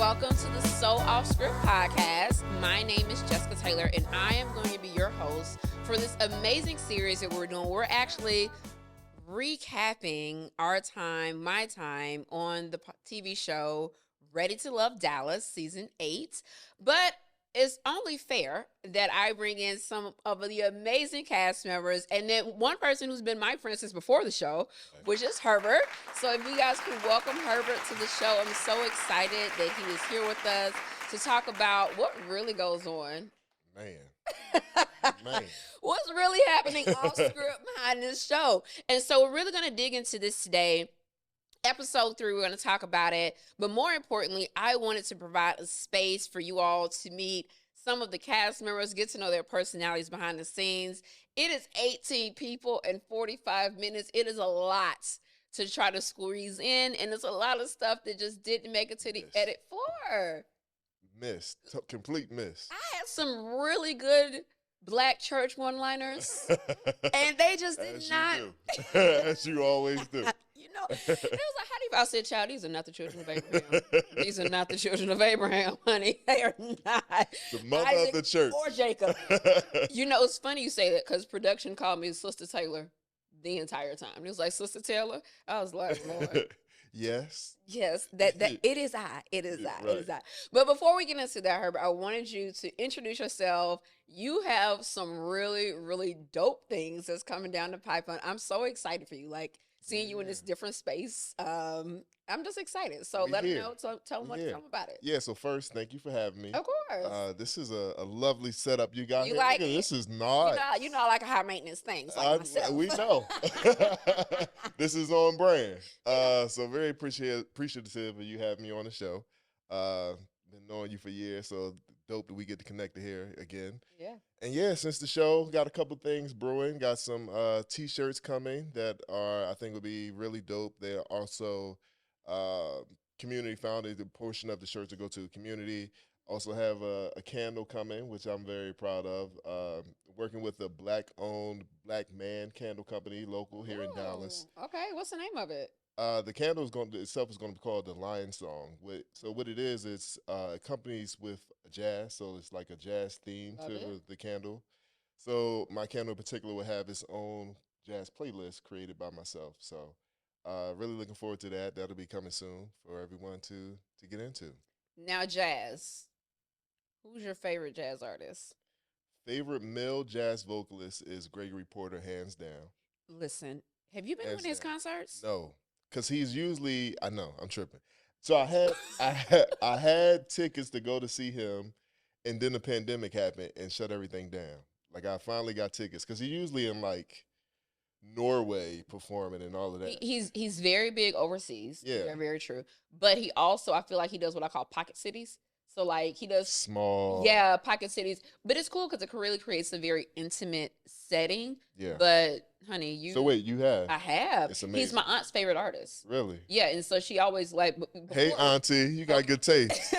welcome to the So Off Script podcast. My name is Jessica Taylor, and I am going to be your host for this amazing series that we're doing. We're actually recapping my time on the TV show Ready to Love Dallas, season 8. But it's only fair that I bring in some of the amazing cast members and then one person who's been my friend since before the show, which is Hebert. So if you guys can welcome Hebert to the show, I'm so excited that he is here with us to talk about what really goes on. Man. What's really happening off script behind this show. And so we're really going to dig into this today. Episode 3, we're going to talk about it. But more importantly, I wanted to provide a space for you all to meet some of the cast members, get to know their personalities behind the scenes. It is 18 people and 45 minutes. It is a lot to try to squeeze in. And there's a lot of stuff that just didn't make it to the edit floor. Complete miss. I had some really good Black church one-liners, and they just did not. As you always do. You know, it was like, how do you, I said, child, these are not the children of Abraham. These are not the children of Abraham, honey. They are not. The mother Isaac of the church. or Jacob. You know, it's funny you say that because production called me Sister Taylor the entire time. It was like, Sister Taylor? I was like, Lord. Yes. Yes, that it is I. It is I. Right. It is I. But before we get into that, Hebert, I wanted you to introduce yourself. You have some really, really dope things that's coming down the pipeline. I'm so excited for you. Like seeing you in this different space. I'm just excited. So let me know. Tell them about it. Yeah. So first, thank you for having me. Of course. This is a lovely setup you got You here. like Look, it? this is not. You know, I like high maintenance things like myself. We know. This is on brand. So very appreciative of you having me on the show. Been knowing you for years, so dope that we get to connect here again. Yeah. And yeah, since the show, got a couple things brewing. Got some T-shirts coming that I think will be really dope. They're also community founded. The portion of the shirts will go to the community. Also have a candle coming, which I'm very proud of. Working with a Black-owned Black man candle company, local here in Dallas. Okay, what's the name of it? The candle itself is going to be called the Lion Song. So what it is, it's accompanies with jazz. So it's like a jazz theme to the candle. So my candle in particular will have its own jazz playlist created by myself. So really looking forward to that. That'll be coming soon for everyone to get into. Now, jazz. Who's your favorite jazz artist? Favorite male jazz vocalist is Gregory Porter, hands down. Listen, have you been to his concerts? No. Because he's usually, I know, I'm tripping. So I had tickets to go to see him, and then the pandemic happened and shut everything down. Like I finally got tickets because he's usually in like Norway performing and all of that. He's very big overseas. Yeah, very, very true. But he also, I feel like he does what I call pocket cities. So like he does small, pocket cities. But it's cool because it really creates a very intimate setting. Yeah. But honey, you. So wait, you have? I have. It's amazing. He's my aunt's favorite artist. Really? Yeah, and so she always like. Hey, auntie, you got good taste.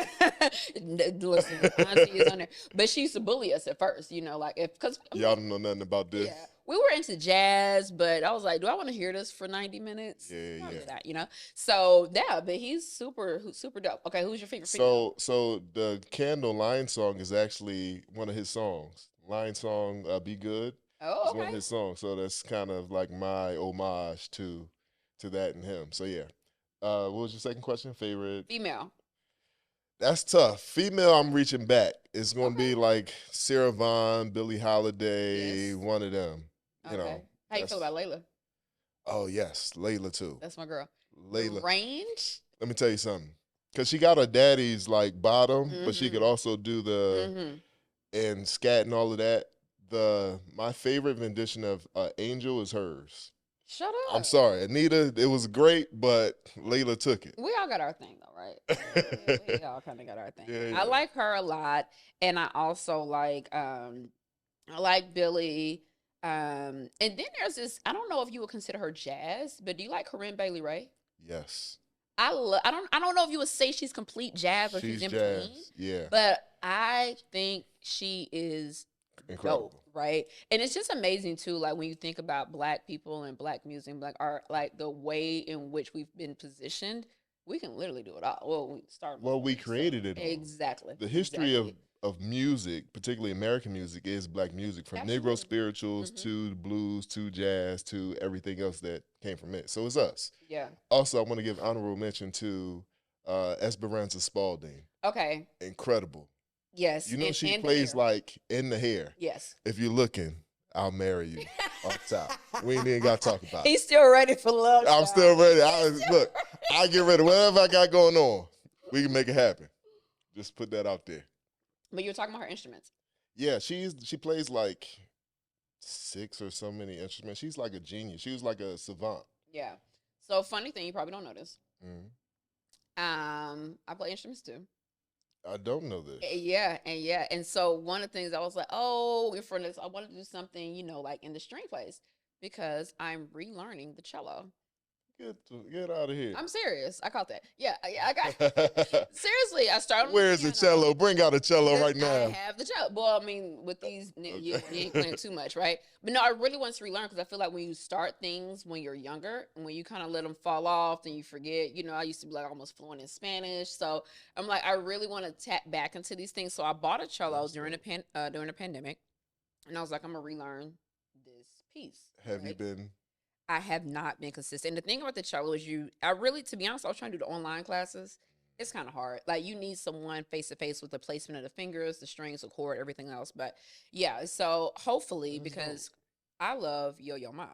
Listen, auntie is on there, but she used to bully us at first. You know, like because y'all don't know nothing about this. Yeah. We were into jazz, but I was like, do I want to hear this for 90 minutes? Yeah. That, you know? So, yeah, but he's super, super dope. Okay, who's your favorite? So the Candle Lion Song is actually one of his songs. Lion Song, Be Good. Oh, okay. It's one of his songs. So that's kind of like my homage to that and him. So, yeah. What was your second question? Favorite? Female. That's tough. Female, I'm reaching back. It's going to be like Sarah Vaughan, Billie Holiday, one of them. You know, how you feel about Layla? Oh, yes. Layla, too. That's my girl. Layla. The range? Let me tell you something. Because she got her daddy's, like, bottom, but she could also do and scat and all of that. My favorite rendition of Angel is hers. Shut up. I'm sorry. Anita, it was great, but Layla took it. We all got our thing, though, right? we all kind of got our thing. Yeah. I like her a lot, and I also like Billie. And then there's this, I don't know if you would consider her jazz, but do you like Corinne Bailey Rae? Yes. I don't know if you would say she's complete jazz or she's in jazz. between. Yeah. But I think she is incredible. Dope, right? And it's just amazing too, like when you think about Black people and Black music, Black art, like the way in which we've been positioned we can literally do it all. Well, we start. Well, we created it all. Exactly. The history of music, particularly American music, is black music, from Negro spirituals to the blues to jazz to everything else that came from it. So it's us. Yeah. Also, I want to give honorable mention to Esperanza Spalding. Okay. Incredible. Yes. You know, she plays like In the Hair. Yes. If you're looking, I'll marry you. Off top. We ain't even got to talk about it. He's still ready for love. I'm still ready. Look, I get ready. Whatever I got going on, we can make it happen. Just put that out there. But you were talking about her instruments. Yeah, she plays like 6 or so many instruments. She's like a genius. She was like a savant. Yeah. So funny thing, you probably don't know this. Mm-hmm. I play instruments too. I don't know this. Yeah, and so one of the things I was like, oh, for this, I want to do something, you know, like in the string place, because I'm relearning the cello. Get out of here. I'm serious. I caught that. Yeah, I got seriously. I started. Where's the cello? Bring out a cello right now. I have the cello. Well, I mean, with these, you ain't playing too much, right? But no, I really want to relearn, because I feel like when you start things when you're younger, and when you kind of let them fall off, then you forget. You know, I used to be like almost fluent in Spanish, so I'm like, I really want to tap back into these things. So I bought a cello during the pandemic, and I was like, I'm gonna relearn this piece. Have you been? I have not been consistent. And the thing about the cello is to be honest, I was trying to do the online classes. It's kind of hard. Like, you need someone face to face with the placement of the fingers, the strings, the chord, everything else. But yeah, so hopefully, because I love Yo-Yo Ma.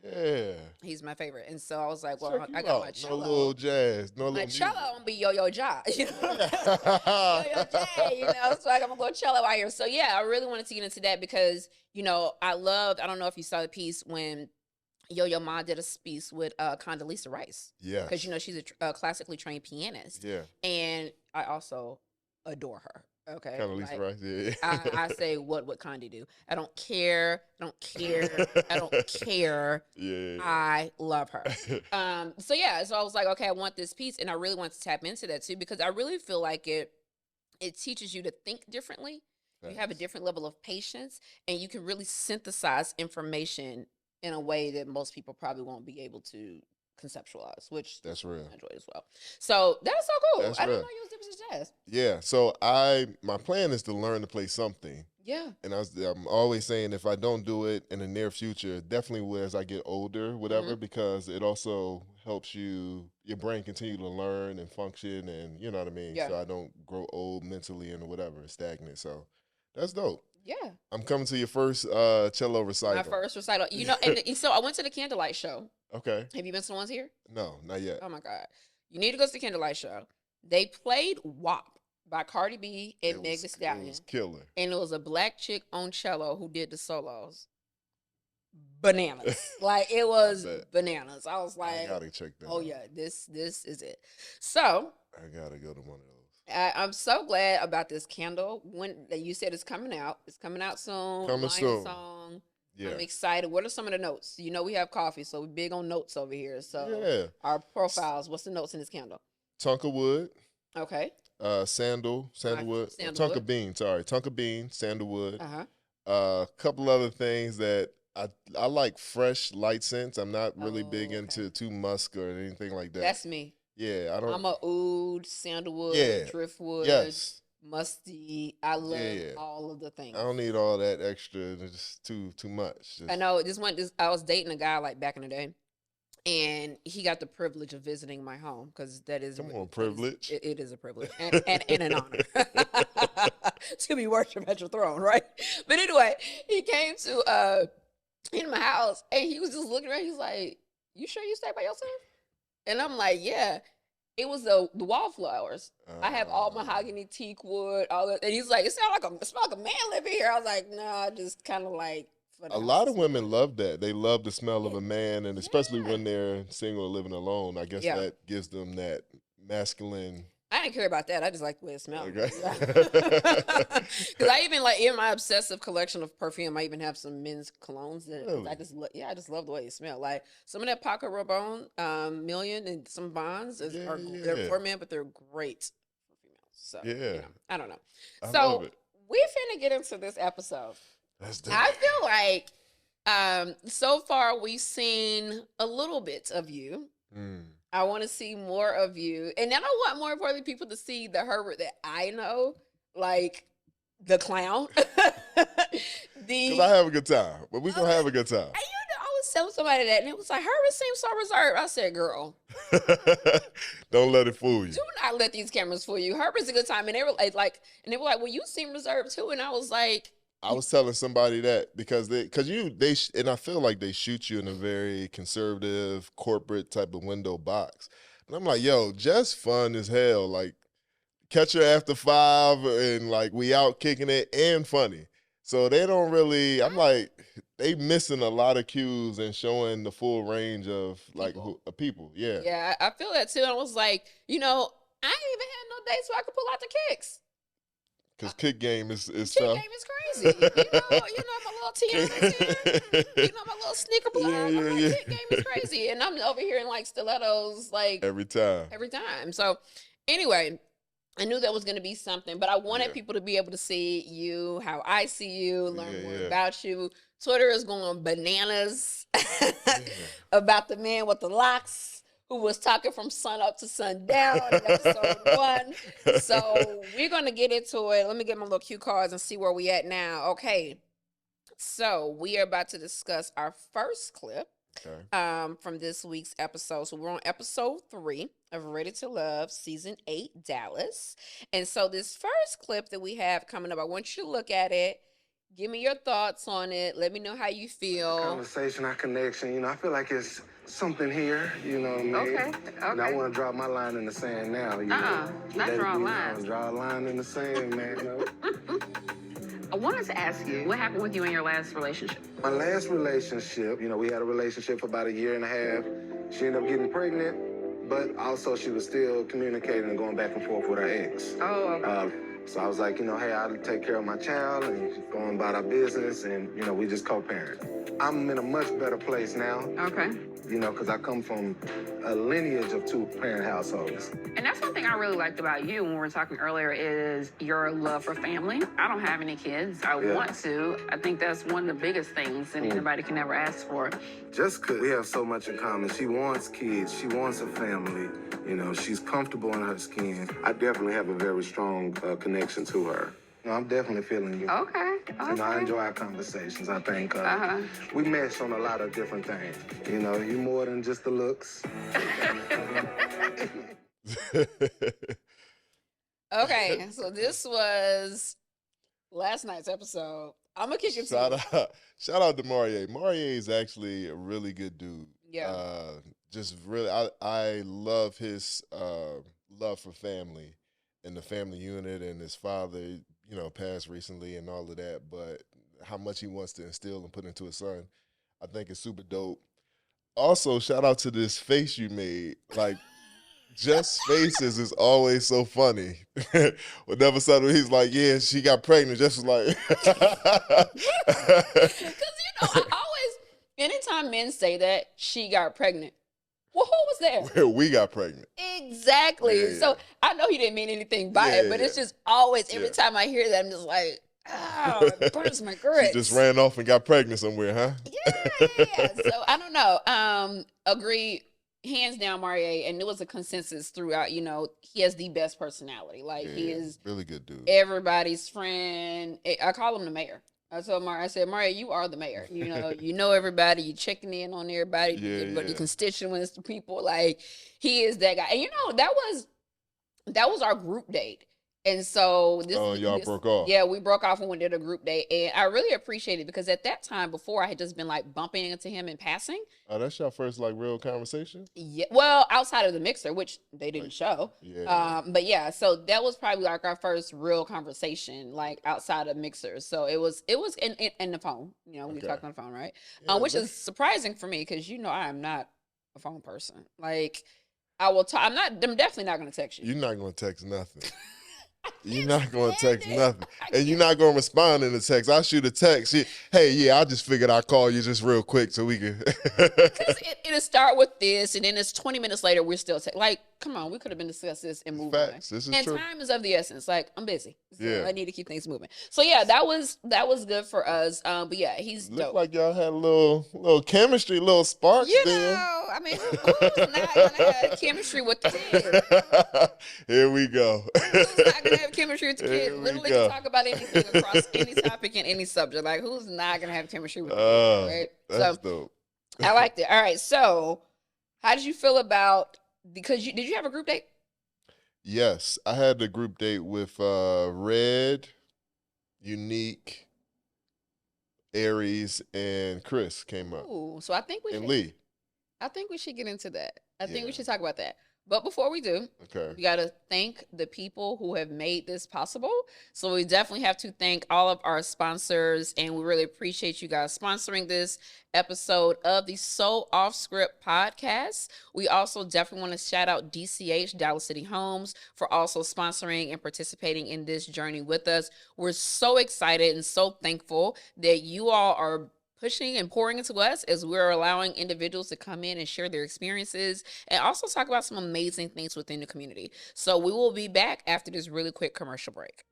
Yeah. He's my favorite. And so I was like, well, I got my cello. No little jazz. No little my music. cello gonna be Yo-Yo Ja. You know? Yo-Yo Ja, you know? So like, I'm gonna go cello out here. So yeah, I really wanted to get into that because, you know, I don't know if you saw the piece when Yo-Yo Ma did a piece with Condoleezza Rice. Yeah. Because, you know, she's a classically trained pianist. Yeah. And I also adore her. Okay. Condoleezza Rice, yeah. I say, what would Condi do? I don't care. I don't care. Yeah. I love her. So yeah, so I was like, okay, I want this piece, and I really want to tap into that too, because I really feel like it teaches you to think differently. Nice. You have a different level of patience, and you can really synthesize information in a way that most people probably won't be able to conceptualize, which that's real. I enjoy as well. So that's so cool. That's I didn't know you was deep into jazz. Yeah. So my plan is to learn to play something. Yeah. And I'm always saying, if I don't do it in the near future, definitely will as I get older, whatever, because it also helps your brain continue to learn and function, and you know what I mean? Yeah. So I don't grow old mentally and whatever, stagnant. So that's dope. Yeah. I'm coming to your first cello recital. My first recital. You know, and so I went to the Candlelight Show. Okay. Have you been to the ones here? No, not yet. Oh my God. You need to go to the Candlelight Show. They played WAP by Cardi B and Meg Thee Stallion. It was killer. And it was a black chick on cello who did the solos. Bananas. Like, it was bananas. I was like, I gotta check that. Oh yeah, this is it. So I gotta go to one of those. I'm so glad about this candle. When you said it's coming out soon. Coming soon. Song. Yeah. I'm excited. What are some of the notes? You know, we have coffee, so we're big on notes over here. So yeah. Our profiles. What's the notes in this candle? Tonka wood. Okay. Sandalwood. Tonka bean. Sorry, tonka bean, sandalwood. Uh-huh. Couple other things that I like fresh light scents. I'm not really big into too musk or anything like that. That's me. Yeah, I'm a oud, sandalwood, driftwood, musty. I love all of the things. I don't need all that extra. It's too much. I know. I was dating a guy like back in the day, and he got the privilege of visiting my home, because that is privilege. It is a privilege and an honor to be worshipped at your throne, right? But anyway, he came to in my house, and he was just looking around. He's like, "You sure you stay by yourself?" And I'm like, yeah. It was the wallflowers. I have all mahogany, teak wood, all that. And he's like, it smell like a man living here. I was like, no, I just kind of like. A lot of women love that. They love the smell of a man, and especially when they're single or living alone. I guess that gives them that masculine. I didn't care about that. I just like the way it smelled. Okay. Because I even like in my obsessive collection of perfume, I even have some men's colognes that I just love the way it smell. Like some of that Paco Rabanne, Million, and some Bonds they're for men, but they're great for females. So you know, I don't know. So we finna get into this episode. I feel like so far we've seen a little bit of you. I want to see more of you. And then I want more importantly people to see the Herbert that I know, like the clown. Because I have a good time. But we're going to have a good time. I was telling somebody that, and it was like, Herbert seems so reserved. I said, girl, don't let it fool you. do not let these cameras fool you. Herbert's a good time. And they were like, well, you seem reserved too. And I was like, I was telling somebody that because and I feel like they shoot you in a very conservative corporate type of window box. And I'm like, yo, just fun as hell. Like, catch her after 5 and like we out kicking it and funny. So they don't really, I'm like, they missing a lot of cues and showing the full range of like people. Yeah. Yeah, I feel that too. I was like, I ain't even had no days so I could pull out the kicks. Because kick game is kick tough. Game is crazy. My little Tiana, my little sneaker blouse. Kick game is crazy. And I'm over here in like stilettos, like every time. So anyway, I knew that was going to be something, but I wanted people to be able to see you, how I see you, learn more about you. Twitter is going bananas about the man with the locks who was talking from sun up to sundown in episode 1. So we're going to get into it. Let me get my little cue cards and see where we at now. Okay. So we are about to discuss our first clip from this week's episode. So we're on episode 3 of Ready to Love, season 8, Dallas. And so this first clip that we have coming up, I want you to look at it. Give me your thoughts on it. Let me know how you feel. Our conversation, our connection, I feel like it's something here, you know what I mean? Okay. And I want to drop my line in the sand now. Not draw a line. Draw a line in the sand, man. I wanted to ask you, what happened with you in your last relationship? My last relationship, we had a relationship for about 1.5 years. She ended up getting pregnant, but also she was still communicating and going back and forth with her ex. Oh, okay. So I was like, hey, I'll take care of my child and going about our business, and, we just co-parent. I'm in a much better place now. Okay. Because I come from a lineage of 2-parent households. And that's one thing I really liked about you when we were talking earlier is your love for family. I don't have any kids. I want to. I think that's one of the biggest things that anybody can ever ask for. Just because we have so much in common. She wants kids. She wants a family. She's comfortable in her skin. I definitely have a very strong connection to her. I'm definitely feeling you. Okay. I enjoy our conversations. I think we mesh on a lot of different things. You more than just the looks. Okay, so this was last night's episode. I'm gonna kick it to you. Shout out to Maurier. Maurier is actually a really good dude. Yeah. Just really, I love his love for family and the family unit, and his father, passed recently and all of that. But how much he wants to instill and put into his son, I think is super dope. Also, shout out to this face you made. Like, Jeff's faces is always so funny. Whenever suddenly he's like, yeah, she got pregnant, Jeff was like. Because, I always, anytime men say that, she got pregnant, well, who was there? We got pregnant. Exactly. Yeah. So I know he didn't mean anything by it, but it's just always, every time I hear that, I'm just like, it burns my grits. She just ran off and got pregnant somewhere, huh? Yeah. So I don't know. Agree, hands down, Maurier, and it was a consensus throughout. He has the best personality. Like, he is really good dude. Everybody's friend. I call him the mayor. I told Mario, Mario, you are the mayor. You know everybody. You checking in on everybody, your constituents, the people. Like, he is that guy. And that was our group date. And so y'all broke off. Yeah, we broke off when we did a group date, and I really appreciate it because at that time, before, I had just been like bumping into him in passing. Oh, that's your first like real conversation? Yeah, well, outside of the mixer, which they didn't show. Yeah. But yeah, so that was probably like our first real conversation, like outside of mixer. So it was in the phone. We talked on the phone, right? Yeah, which is surprising for me because I am not a phone person. Like, I will talk. I'm definitely not going to text you. You're not going to text nothing. You're not going to text nothing. And you're not going to respond in the text. I shoot a text. I just figured I'd call you just real quick so we can. Because it'll start with this, and then it's 20 minutes later, we're still like, come on, we could have been discussing this and moving on. This is and true. Time is of the essence. Like, I'm busy. So yeah. I need to keep things moving. So yeah, that was good for us. But yeah, he's dope. Looked like y'all had a little chemistry, little sparks there. I mean, who's not gonna have chemistry with the kid? Here we go. Who's not gonna have chemistry with the kid? Here we Literally go. can talk about anything across any topic and any subject. Like, who's not gonna have chemistry with the kid, right? That's dope. I liked it. All right, so how did you feel about, because did you have a group date? Yes, I had the group date with Red, Unique, Aries, and Chris came up. Ooh, so I think we And should, Lee. I think we should get into that. I think we Yeah. should talk about that. But before we do, Okay. we got to thank the people who have made this possible. So we definitely have to thank all of our sponsors, and we really appreciate you guys sponsoring this episode of the So Off Script podcast. We also definitely want to shout out DCH, Dallas City Homes, for also sponsoring and participating in this journey with us. We're so excited and so thankful that you all are pushing and pouring into us as we're allowing individuals to come in and share their experiences and also talk about some amazing things within the community. So we will be back after this really quick commercial break.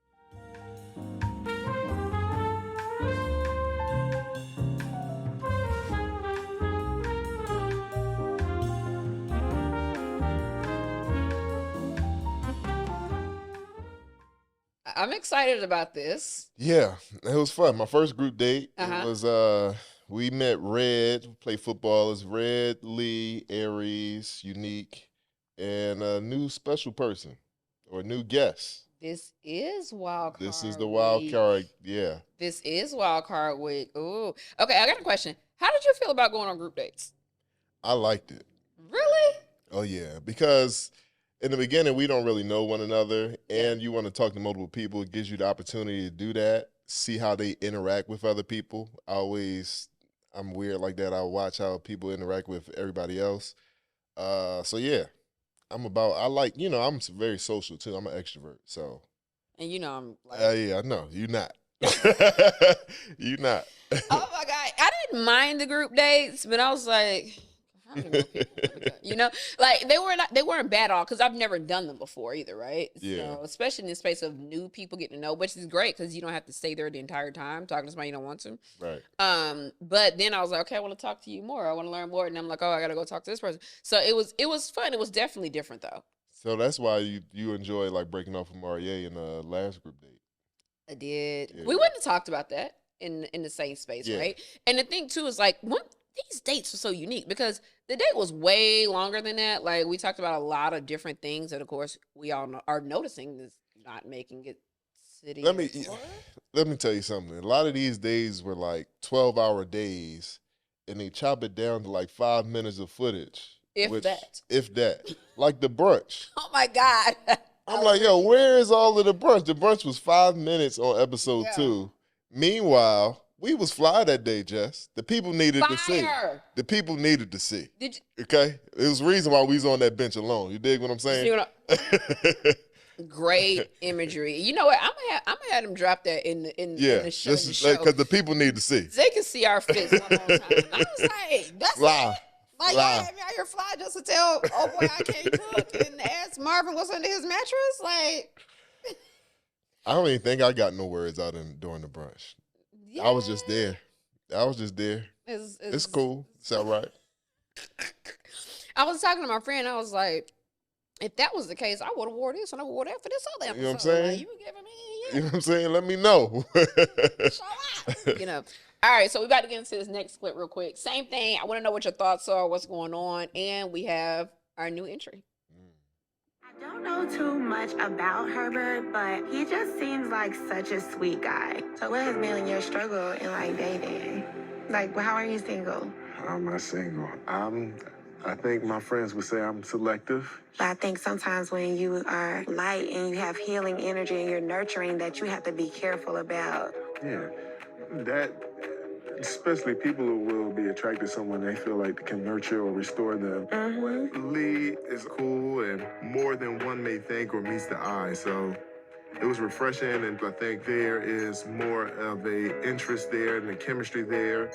I'm excited about this. Yeah, it was fun. My first group date, Uh-huh. it was, we met Red, we played football as Red, Lee, Aries, Unique, and a new special person or new guest. This is wild card. This is the wild week. card. Yeah. This is wild card week. Ooh. Okay, I got a question. How did you feel about going on group dates? I liked it. Really? Oh, yeah. Because in the beginning, we don't really know one another, and you want to talk to multiple people. It gives you the opportunity to do that, see how they interact with other people. I'm weird like that. I watch how people interact with everybody else. So, yeah. I'm very social, too. I'm an extrovert, so. And you know I'm like, Yeah, no, you not. You not. oh my God. I didn't mind the group dates, but I was like, how many more people wanna go? You know, like they weren't bad at all because I've never done them before either, right? Yeah. So especially in the space of new people getting to know, which is great because you don't have to stay there the entire time talking to somebody you don't want to. Right. But then I was like, okay, I want to talk to you more. I want to learn more. And I'm like, oh, I gotta go talk to this person. So it was fun. It was definitely different though. So that's why you enjoy like breaking off from REA in the last group date. I did. Yeah. We wouldn't have talked about that in the same space, Yeah. right? And the thing too is like these dates are so unique because the date was way longer than that. Like we talked about a lot of different things that, of course, we all are noticing is not making it city. Let me tell you something. A lot of these days were like 12-hour days, and they chop it down to like 5 minutes of footage. If that. If that. Like the brunch. Oh my God. I'm like, yo, where is all of the brunch? The brunch was 5 minutes on episode 2. Meanwhile, we was fly that day, Jess. The people needed to see. Fire. The people needed to see. Did you Okay? It was the reason why we was on that bench alone. You dig what I'm saying? see what great imagery. You know what? I'm gonna have them drop that in the show. Because the people need to see. They can see our face one more time. I was like, that's Live. it. Like, y'all have me out here fly just to tell, oh boy, I can't cook, and ask Marvin what's under his mattress. Like, I don't even think I got no words out during the brunch. yeah. I was just there. It's cool. It's all right. I was talking to my friend. I was like, if that was the case, I would have wore this and I would have wore that for this other episode. You know what I'm saying? Like, you giving me, You know what I'm saying? Let me know. show out. You know. All right, so we about to get into this next clip real quick. Same thing. I want to know what your thoughts are, what's going on, and we have our new entry. I don't know too much about Herbert, but he just seems like such a sweet guy. So what has been your struggle in like dating? Like, how are you single? I'm not single. I think my friends would say I'm selective. But I think sometimes when you are light and you have healing energy and you're nurturing, that you have to be careful about. Yeah, that, especially people who will be attracted to someone they feel like can nurture or restore them. Mm-hmm. Lee is cool and more than one may think or meets the eye, so it was refreshing, and I think there is more of a interest there and the chemistry there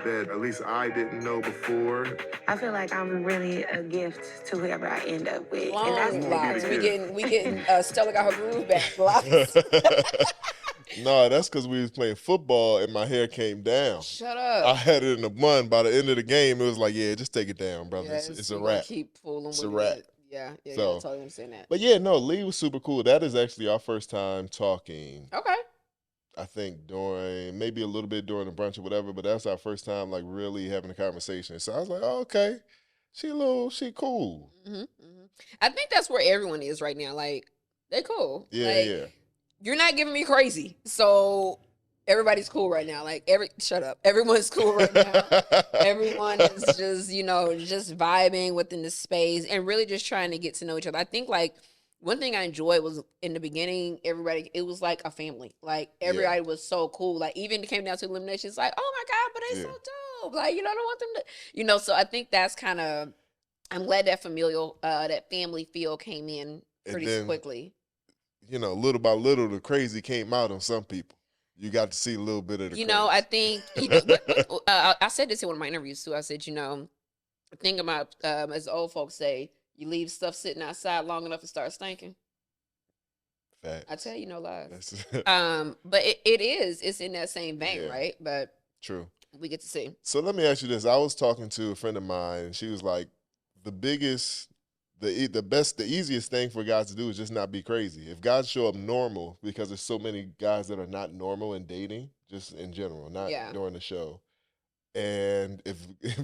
that at least I didn't know before. I feel like I'm really a gift to whoever I end up with. Long and that's blocks. because We getting Stella got her groove back. Blocks. No, that's because we was playing football and my hair came down. Shut I up. had it in a bun. By the end of the game, it was like, yeah, just take it down, brother. Yes, It's a we're gonna wrap. keep fooling It's with a wrap. it. Yeah, I So, totally understand that. but yeah, no, Lee was super cool. That is actually our first time talking. Okay. I think during maybe a little bit during the brunch or whatever, but that's our first time like really having a conversation. So I was like, oh, okay, she cool. I think that's where everyone is right now. Like, they cool. Yeah, like, yeah. You're not giving me crazy, so everybody's cool right now. Like, shut up. Everyone's cool right now. Everyone is just, just vibing within the space and really just trying to get to know each other. I think like one thing I enjoyed was in the beginning, it was like a family. Like everybody was so cool. Like even it came down to elimination. It's like, oh my God, but they so dope. Like, I don't want them to, so I think that's kind of, I'm glad that that family feel came in pretty quickly. Little by little, the crazy came out on some people. You got to see a little bit of the crazy. I think, I said this in one of my interviews too. I said, think about, as old folks say, you leave stuff sitting outside long enough to start stinking. Facts. I tell you no lies. But it's in that same vein, right? But true. We get to see. So let me ask you this. I was talking to a friend of mine, and she was like, the easiest thing for guys to do is just not be crazy. If guys show up normal, because there's so many guys that are not normal in dating, just in general, not during the show. And if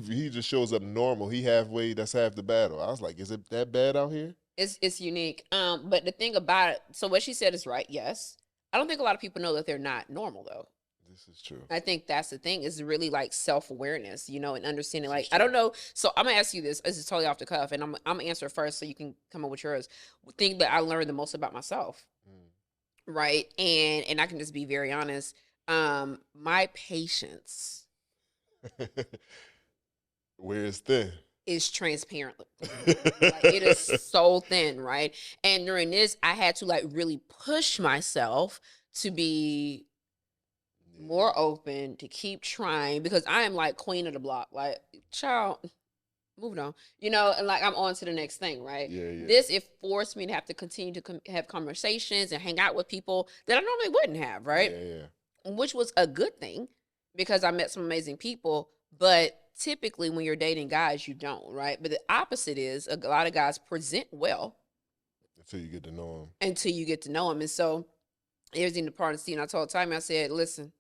he just shows up normal, that's half the battle. I was like, is it that bad out here? It's unique. But the thing about it, so what she said is right, yes. I don't think a lot of people know that they're not normal though. This is true. I think that's the thing, is really like self-awareness, and understanding. Like, I don't know. So I'm gonna ask you this. This is totally off the cuff, and I'm gonna answer first so you can come up with yours. The thing that I learned the most about myself, right? And I can just be very honest. My patience where it's thin is transparent. Like, it is so thin, right? And during this, I had to like really push myself to be more open, to keep trying, because I am like queen of the block. Like, child, moving on, and like I'm on to the next thing, right? Yeah. This, it forced me to have to continue to have conversations and hang out with people that I normally wouldn't have, right? Yeah. Which was a good thing, because I met some amazing people. But typically when you're dating guys, you don't, right? But the opposite is, a lot of guys present well until you get to know them. And so here's in the part of the scene. I told Tommy, I said, listen,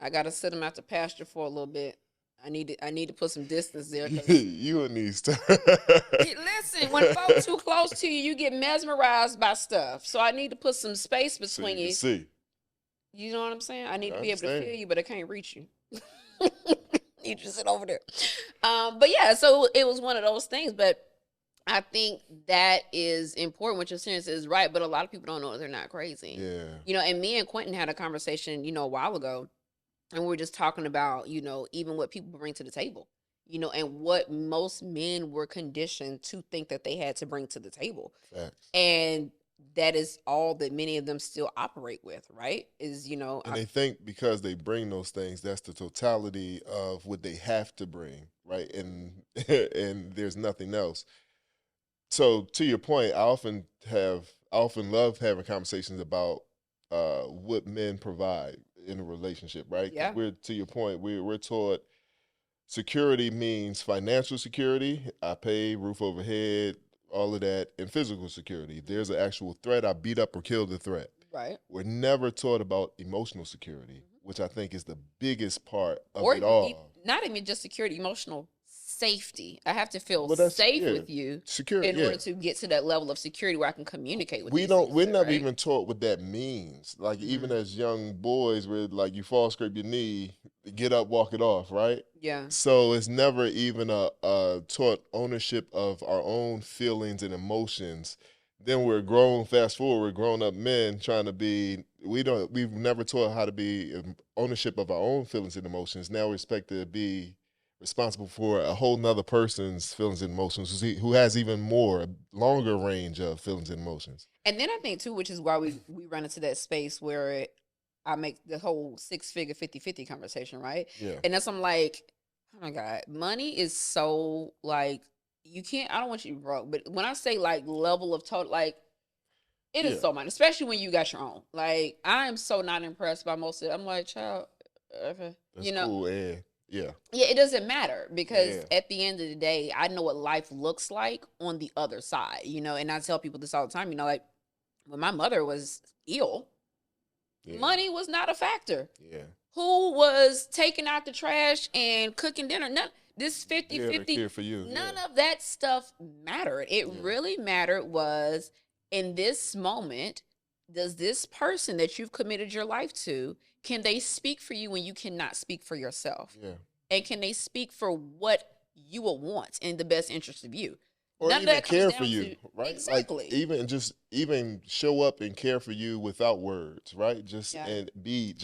I gotta sit him out the pasture for a little bit. I need to put some distance there. You and these stuff. Listen, when folks too close to you, you get mesmerized by stuff. So I need to put some space between you. See. You know what I'm saying? I need to be able to feel you, but I can't reach you. You just sit over there. But yeah, so it was one of those things. But I think that is important. What you're saying is right, but a lot of people don't know they're not crazy. Yeah. And me and Quentin had a conversation, a while ago. And we were just talking about, even what people bring to the table, and what most men were conditioned to think that they had to bring to the table. Facts. And that is all that many of them still operate with, right? And they think because they bring those things, that's the totality of what they have to bring, right? And and there's nothing else. So to your point, I often love having conversations about what men provide in a relationship, right? Yeah. To your point, we're taught security means financial security. I pay, roof over head, all of that, and physical security. There's an actual threat. I beat up or kill the threat. Right. We're never taught about emotional security, which I think is the biggest part of it all. Not even just security, emotional safety. I have to feel safe with you in order to get to that level of security where I can communicate with you. We're never even taught what that means. Like, even as young boys, we're like, you fall, scrape your knee, get up, walk it off, right? Yeah. So it's never even a taught ownership of our own feelings and emotions. Then we're fast forward, we're grown up men trying to be, we've never taught how to be ownership of our own feelings and emotions. Now we're expected to be responsible for a whole nother person's feelings and emotions, who has even longer range of feelings and emotions. And then I think too, which is why we run into that space where I make the whole 6-figure 50-50 conversation, right? Yeah. And that's, I'm like, oh my God, money is so like, I don't want you to be broke, but when I say like level of total, like, It is so much, especially when you got your own. Like, I am so not impressed by most of it. I'm like, child, okay. That's cool. And yeah. Yeah, it doesn't matter because Yeah. at the end of the day, I know what life looks like on the other side, and I tell people this all the time, like when my mother was ill, money was not a factor. Yeah. Who was taking out the trash and cooking dinner? None, this 50-50, care for you. none of that stuff mattered. It really mattered was in this moment, does this person that you've committed your life to, can they speak for you when you cannot speak for yourself? Yeah. And can they speak for what you will want in the best interest of you? Or None of even that comes care down for you, to- right? Exactly. Like even show up and care for you without words, right? And be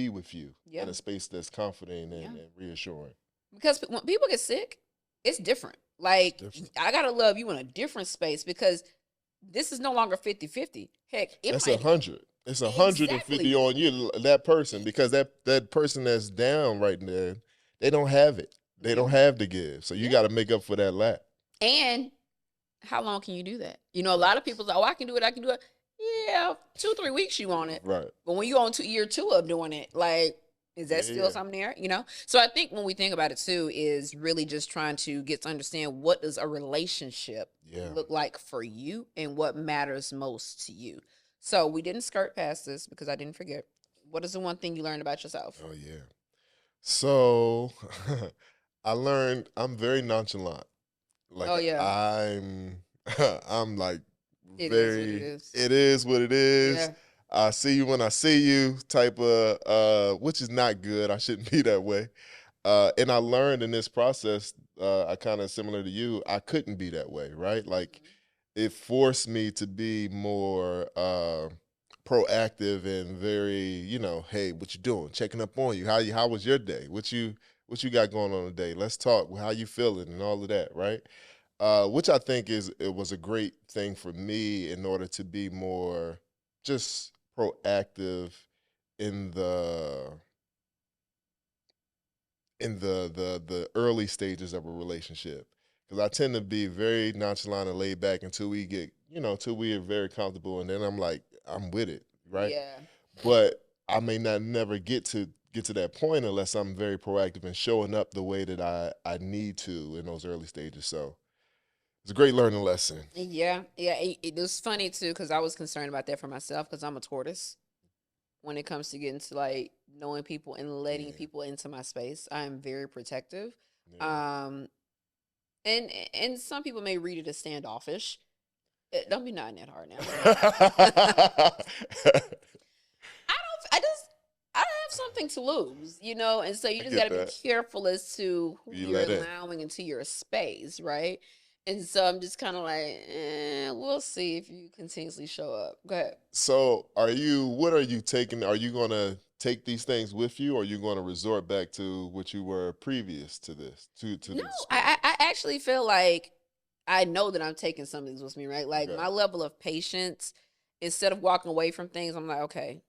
with you in a space that's confident and reassuring. Because when people get sick, it's different. Like, I gotta love you in a different space because this is no longer 50-50. Heck, That's 100. It's 150 on you, that person, because that person that's down right there, they don't have it. They don't have to give. So you got to make up for that lack. And how long can you do that? A lot of people say, oh, I can do it. Yeah, 2-3 weeks you want it. Right. But when you on year 2 of doing it, like, is that still something there? So I think when we think about it too, is really just trying to get to understand what does a relationship look like for you and what matters most to you. So we didn't skirt past this because I didn't forget. What is the one thing you learned about yourself? Oh yeah. So I learned I'm very nonchalant. Like I'm like it is what it is. Yeah. I see you when I see you type of which is not good. I shouldn't be that way. And I learned in this process, I kind of similar to you, I couldn't be that way, right? Like it forced me to be more proactive and very, hey, what you doing? Checking up on you. How was your day? What you got going on today? Let's talk. How you feeling and all of that, right? Which I think it was a great thing for me in order to be more just proactive in the early stages of a relationship. Because I tend to be very nonchalant and laid back until we get, until we are very comfortable, and then I'm like, I'm with it, right? Yeah. But I may not never get to that point unless I'm very proactive and showing up the way that I need to in those early stages. So it's a great learning lesson. Yeah. It was funny too because I was concerned about that for myself because I'm a tortoise. When it comes to getting to like knowing people and letting people into my space, I am very protective. Yeah. And some people may read it as standoffish. Don't be nodding that hard now. I have something to lose, and so you just got to be careful as to who you're allowing into your space, right? And so I'm just kind of like, we'll see if you continuously show up. Go ahead. So what are you taking? Are you going to take these things with you, or are you going to resort back to what you were previous to this? No, I actually feel like I know that I'm taking some of these with me, right? Like my level of patience, instead of walking away from things, I'm like, okay,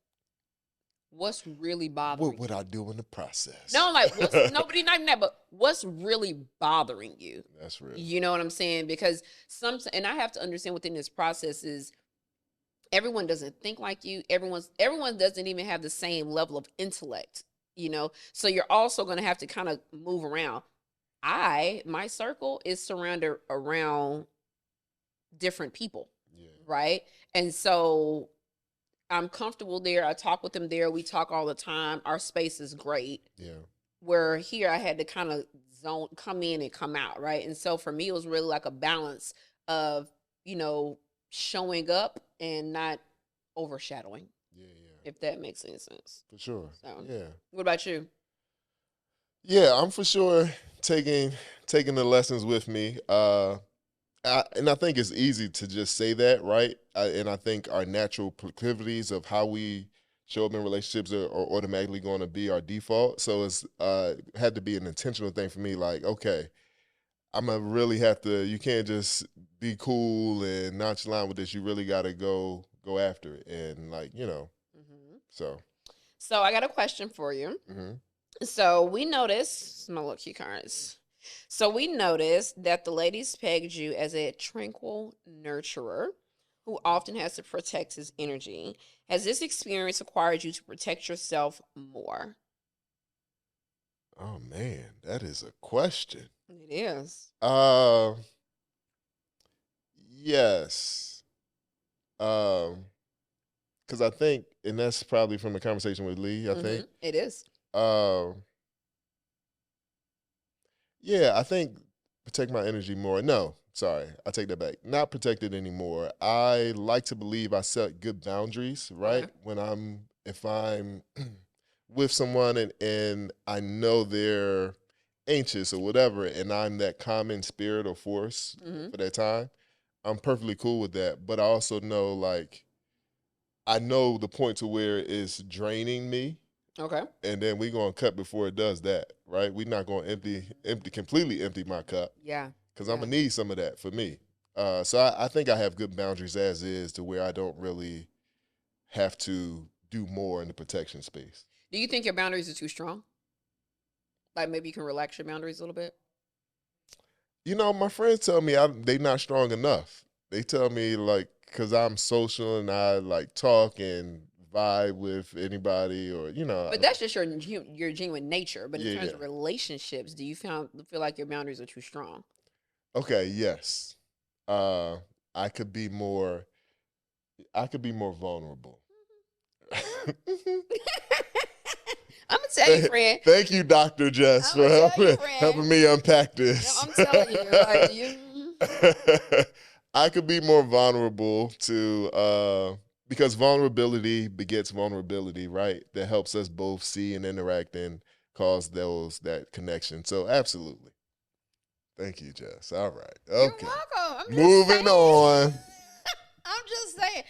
what's really bothering What would I do in the process? No, like, nobody, not even that, but what's really bothering you? That's real. You know what I'm saying? Because and I have to understand within this process is everyone doesn't think like you. Everyone doesn't even have the same level of intellect, So you're also going to have to kind of move around. My circle is surrounded around different people, right? And so I'm comfortable there. I talk with them there. We talk all the time. Our space is great. Yeah. Where here I had to kind of come in and come out, right? And so for me, it was really like a balance of, showing up and not overshadowing. Yeah. If that makes any sense. For sure. So, yeah. What about you? Yeah, I'm for sure taking the lessons with me. And I think it's easy to just say that, right? And I think our natural proclivities of how we show up in relationships are automatically going to be our default. So it's had to be an intentional thing for me. Like, okay, I'm gonna really have to. You can't just be cool and nonchalant with this. You really got to go after it, and So I got a question for you. Mm-hmm. So we noticed my little cue cards. So we noticed that the ladies pegged you as a tranquil nurturer, who often has to protect his energy. Has this experience required you to protect yourself more? Oh man, that is a question. It is. Yes. Because I think, and that's probably from a conversation with Lee, I think. It is. Yeah, I think protect my energy more. No, sorry, I take that back. Not protect it anymore. I like to believe I set good boundaries, right? Okay. If I'm with someone and I know they're anxious or whatever, and I'm that common spirit or force for that time, I'm perfectly cool with that. But I also know, like, I know the point to where it's draining me. Okay. And then we're gonna cut before it does that, right? We're not gonna completely empty my cup. Yeah. Because I'm gonna need some of that for me. So I think I have good boundaries as is, to where I don't really have to do more in the protection space. Do you think your boundaries are too strong? Like maybe you can relax your boundaries a little bit? You know, my friends tell me they not strong enough. They tell me, like, because I'm social and I like talk and vibe with anybody, or But that's just your genuine nature. But in terms of relationships, do you feel like your boundaries are too strong? Okay, yes. I could be more vulnerable. I'm gonna tell you, friend. Thank you, Dr. Jess, for helping me unpack this. I'm telling you, like I could be more vulnerable to because vulnerability begets vulnerability, right? That helps us both see and interact and cause that connection. So absolutely. Thank you, Jess. All right. Okay. You're welcome. Moving on. I'm just saying.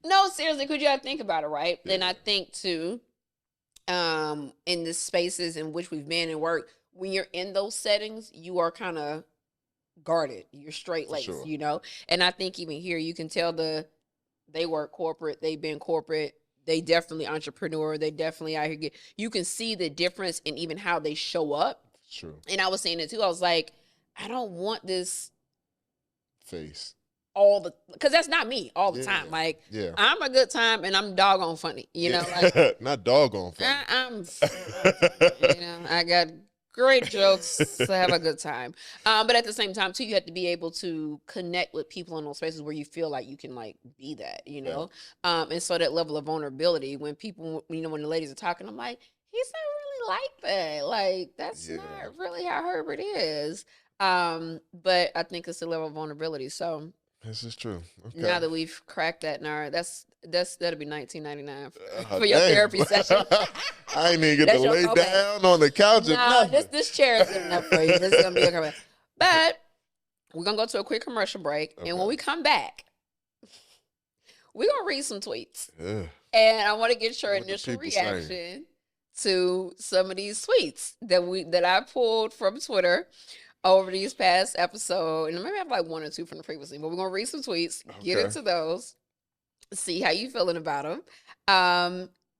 No, seriously, because you got to think about it, right? Yeah. And I think too, in the spaces in which we've been and worked, when you're in those settings, you are kind of guarded. You're straight laced, sure. You know? And I think even here, you can tell they work corporate, they've been corporate, they definitely entrepreneur, they definitely out here. You can see the difference in even how they show up. True. And I was saying it too. I was like, I don't want this face because that's not me all the time. Like, I'm a good time and I'm doggone funny, you know, like not doggone funny. I'm you know, I got great jokes to have a good time. But at the same time too, you have to be able to connect with people in those spaces where you feel like you can like be that, you know? And so that level of vulnerability when people, you know, when the ladies are talking, I'm like, he's not really like that. Like, that's not really how Herbert is. But I think it's a level of vulnerability. So this is true. Okay. Now that we've cracked that nerd, that'll be $19.99 for your therapy session. I ain't even get to lay down on the couch. No, this chair is good enough for you. This is gonna be okay. But we're gonna go to a quick commercial break, and when we come back, we're gonna read some tweets, and I want to get your initial reaction to some of these tweets that I pulled from Twitter over these past episode, and maybe I have like one or two from the previous one, but we're gonna read some tweets, get into those, see how you feeling about them,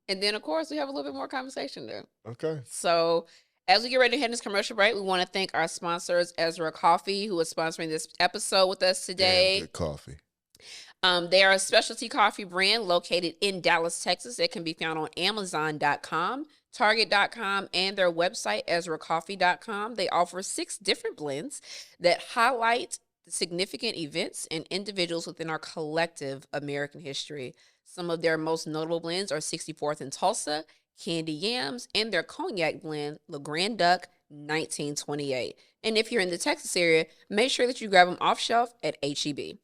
and then of course we have a little bit more conversation there. Okay. So as we get ready to head this commercial break, we want to thank our sponsors, Ezra Coffee, who is sponsoring this episode with us today. Damn good coffee. They are a specialty coffee brand located in Dallas, Texas. It can be found on Amazon.com, Target.com, and their website, EzraCoffee.com. They offer 6 different blends that highlight the significant events and individuals within our collective American history. Some of their most notable blends are 64th and Tulsa, Candy Yams, and their cognac blend, Le Grand Duc 1928. And if you're in the Texas area, make sure that you grab them off shelf at HEB.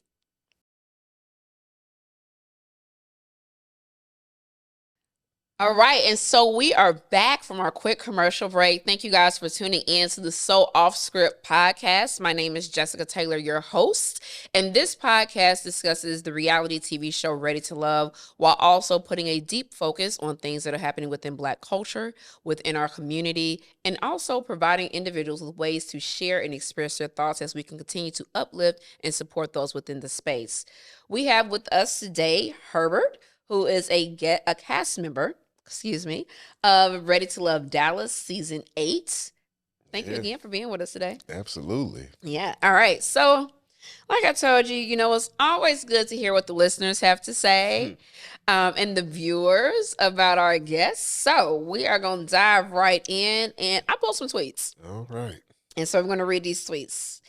All right, and so we are back from our quick commercial break. Thank you guys for tuning in to the So Off Script podcast. My name is Jessica Taylor, your host, and this podcast discusses the reality TV show Ready to Love while also putting a deep focus on things that are happening within Black culture, within our community, and also providing individuals with ways to share and express their thoughts as we can continue to uplift and support those within the space. We have with us today Herbert, who is a cast member of Ready to Love Dallas Season 8. Thank you again for being with us today. Absolutely. Yeah. All right. So Like I told you, it's always good to hear what the listeners have to say and the viewers about our guests. So we are going to dive right in, and I pulled some tweets. All right. And so I'm going to read these tweets.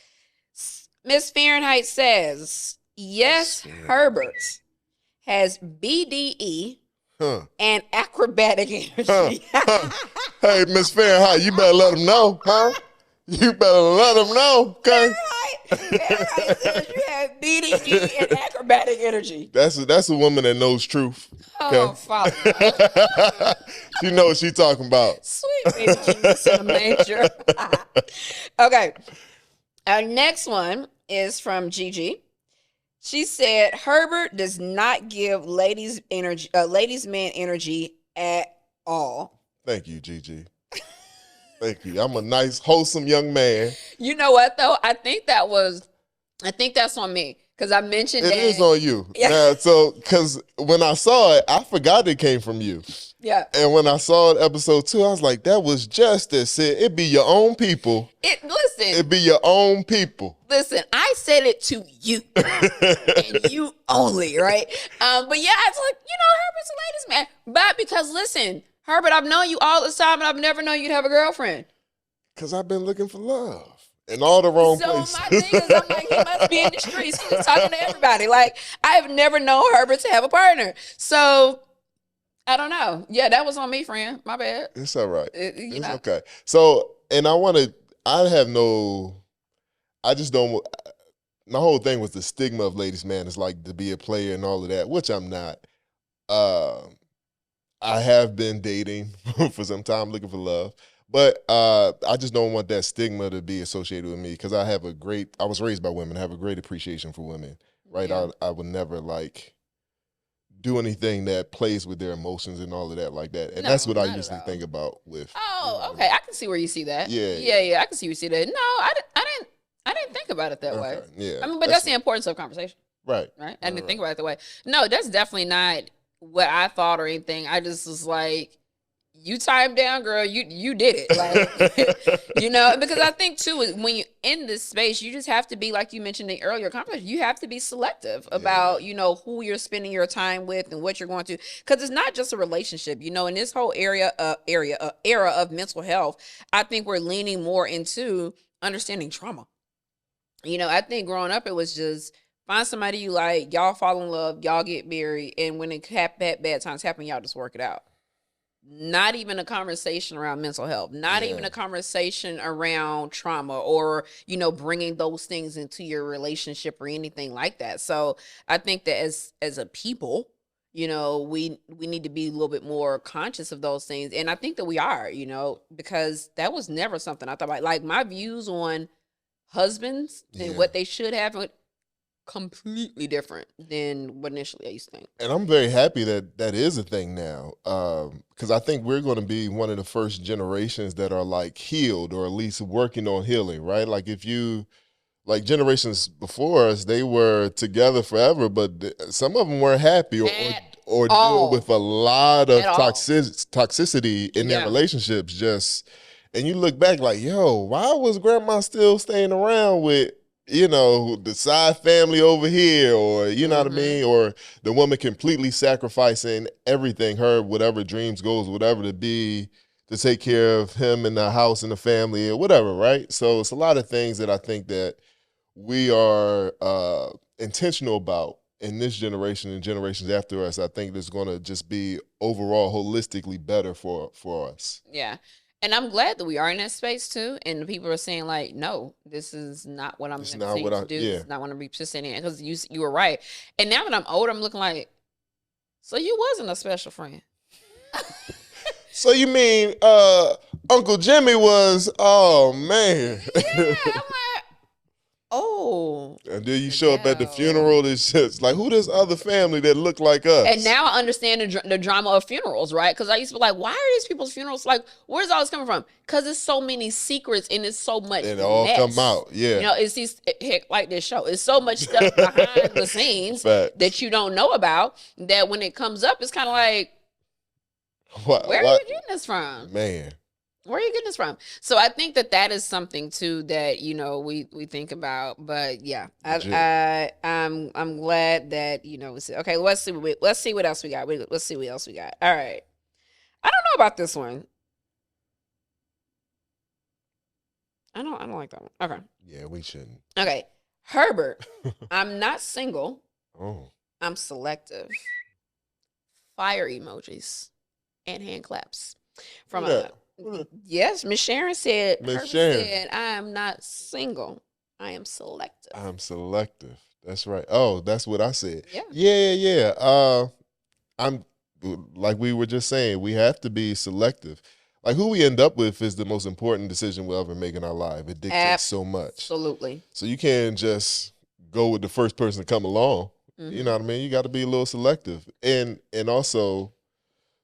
Miss Fahrenheit says, yes, Hebert has BDE and acrobatic energy. Hey, Miss Fahrenheit, you better let them know, huh? You better let them know, okay? Fahrenheit says you have BDE and acrobatic energy. That's a woman that knows truth. Okay? Oh, Father. She knows what she's talking about. Sweet baby Jesus in a manger. Okay. Our next one is from Gigi. She said Hebert does not give ladies man energy at all. Thank you, Gigi. Thank you. I'm a nice, wholesome young man. You know what though? I think that's on me because I mentioned It that. is on you. Yeah. Now, so, because when I saw it, I forgot it came from you. Yeah. And when I saw it, episode 2, I was like, that was justice. It be your own people. It be your own people. Listen, I said it to you and you only, right? But yeah, it's like, Herbert's a ladies' man. But because listen, Hebert, I've known you all this time and I've never known you'd have a girlfriend. Because I've been looking for love in all the wrong places. So my thing is, I'm like, he must be in the streets. He's talking to everybody. Like, I have never known Hebert to have a partner. So, I don't know. Yeah, that was on me, friend. My bad. It's all right. It's okay. So, and I just don't, my whole thing was the stigma of ladies' man is like to be a player and all of that, which I'm not. I have been dating for some time looking for love, but I just don't want that stigma to be associated with me because I was raised by women. I have a great appreciation for women, right? Yeah. I would never do anything that plays with their emotions and all of that like that. And that's what I usually think about with. Oh, okay. I can see where you see that. Yeah. I can see where you see that. No, I didn't think about it that way. Yeah. I mean, but that's the importance of conversation. Right. Right? I didn't think about it that way. No, that's definitely not what I thought or anything. I just was like, you timed down, girl. You did it. Like, because I think too, when you're in this space, you just have to be, like you mentioned in the earlier conversation, you have to be selective about, who you're spending your time with and what you're going to, because it's not just a relationship, in this whole era of mental health, I think we're leaning more into understanding trauma. I think growing up, it was just find somebody you like, y'all fall in love, y'all get married, and when bad times happen, y'all just work it out. Not even a conversation around mental health, not even a conversation around trauma or, bringing those things into your relationship or anything like that. So I think that as a people, we need to be a little bit more conscious of those things. And I think that we are, because that was never something I thought about. Like my views on husbands and what they should have completely different than what initially I used to think. And I'm very happy that is a thing now, because I think we're going to be one of the first generations that are healed or at least working on healing, right? Like if you, generations before us, they were together forever, but some of them weren't happy or deal with a lot of toxicity in their relationships. And you look back like, yo, why was grandma still staying around with, the side family over here, or you know what I mean? Or the woman completely sacrificing everything, her whatever dreams, goals, whatever to be, to take care of him and the house and the family or whatever, right? So it's a lot of things that I think that we are intentional about in this generation and generations after us. I think that's going to just be overall holistically better for us. Yeah. And I'm glad that we are in that space too. And the people are saying no, this is not what I'm to do. Yeah. This is not what I'm participating in. Because you were right. And now that I'm older, I'm looking like, so you wasn't a special friend. So you mean Uncle Jimmy was, oh man. Yeah, I'm like, oh. And then you show up at the funeral, it's just like, who this other family that look like us? And now I understand the drama of funerals, right? Because I used to be like, why are these people's funerals? Like, where's all this coming from? Because it's so many secrets and it's so much it all mess. come out, yeah. It's these, like this show. It's so much stuff behind the scenes that you don't know about that when it comes up, it's kind of like, where are you getting this from? Man. Where are you getting this from? So I think that is something too that we think about. But yeah, I'm glad that okay. Let's see what else we got. Let's see what else we got. All right, I don't know about this one. I don't like that one. Okay. Yeah, we shouldn't. Okay, Herbert. I'm not single. Oh. I'm selective. Fire emojis and hand claps from yes, Miss Sharon said. Miss Sharon said, "I am not single. I am selective." I'm selective. That's right. Oh, that's what I said. Yeah. Yeah. I'm like we were just saying. We have to be selective. Like who we end up with is the most important decision we'll ever make in our life. It dictates so much. Absolutely. So you can't just go with the first person to come along. Mm-hmm. You know what I mean? You got to be a little selective. And also,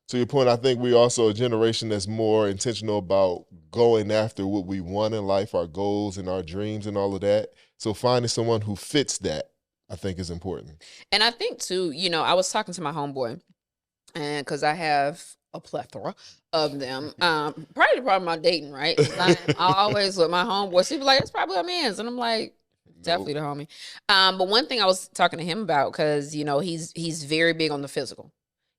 to your point, I think we're also a generation that's more intentional about going after what we want in life, our goals and our dreams and all of that. So finding someone who fits that, I think, is important. And I think, too, I was talking to my homeboy, and because I have a plethora of them. Probably the problem about dating, right? I always with my homeboys, he be like, "It's probably a man's," and I'm like, definitely the homie. But one thing I was talking to him about, because he's very big on the physical.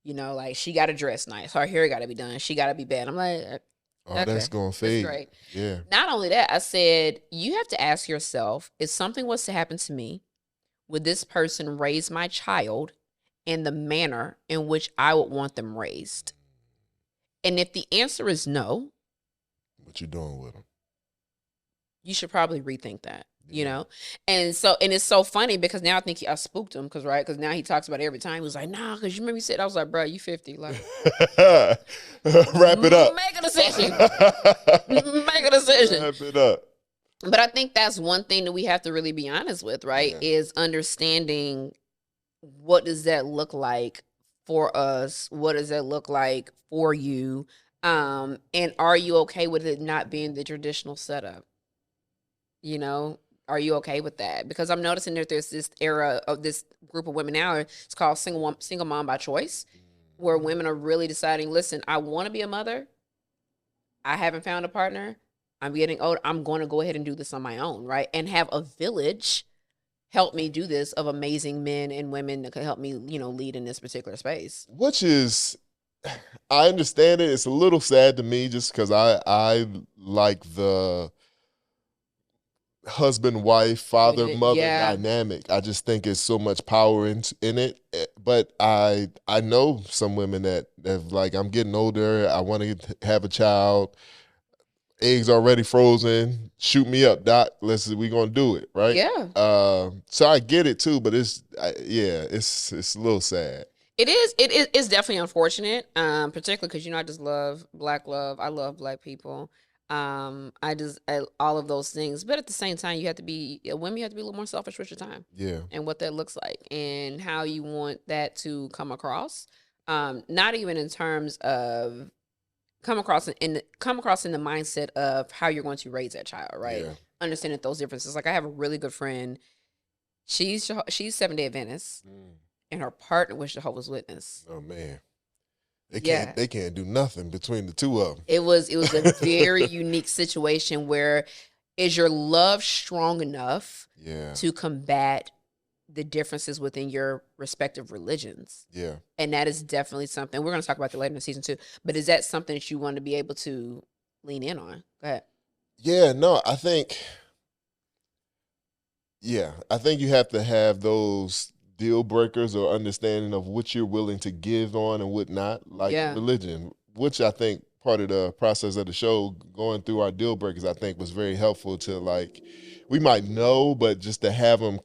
Like she got to dress nice, her hair got to be done, she got to be bad. I'm like, okay, that's gonna fade. That's great. Yeah. Not only that, I said you have to ask yourself: if something was to happen to me, would this person raise my child in the manner in which I would want them raised? And if the answer is no, what you doing with them? You should probably rethink that. And it's so funny because now I think I spooked him because now he talks about it every time. He was like, "Nah, because you remember you said," I was like, "Bro, you 50, like wrap it up, make a decision, make a decision, wrap it up." But I think that's one thing that we have to really be honest with, right? Yeah. Is understanding what does that look like for us? What does that look like for you? And are you okay with it not being the traditional setup? Are you okay with that? Because I'm noticing that there's this era of this group of women now. It's called single mom by choice, where women are really deciding, listen, I want to be a mother. I haven't found a partner. I'm getting old. I'm going to go ahead and do this on my own, right? And have a village help me do this of amazing men and women that can help me, lead in this particular space. Which is, I understand it. It's a little sad to me just because I like the husband, wife, father, mother dynamic. I just think it's so much power in it. But I know some women that have like, I'm getting older. I want to have a child. Eggs already frozen. Shoot me up, Doc. We gonna do it, right? Yeah. So I get it too, but it's a little sad. It is. It's definitely unfortunate. Particularly because I just love black love. I love black people. All of those things, but at the same time, women have to be a little more selfish with your time. Yeah. And what that looks like and how you want that to come across. Not even in terms of come across in the mindset of how you're going to raise that child, right? Yeah. Understanding those differences. Like I have a really good friend. She's Seventh-day Adventist, and her partner was Jehovah's Witness. Oh man. They can't do nothing between the two of them. It was a very unique situation where is your love strong enough to combat the differences within your respective religions? Yeah. And that is definitely something. We're going to talk about that later in season 2. But is that something that you want to be able to lean in on? Go ahead. Yeah, no, I think you have to have those deal breakers or understanding of what you're willing to give on and what not, like religion, which I think part of the process of the show, going through our deal breakers, I think was very helpful to like, we might know, but just to have them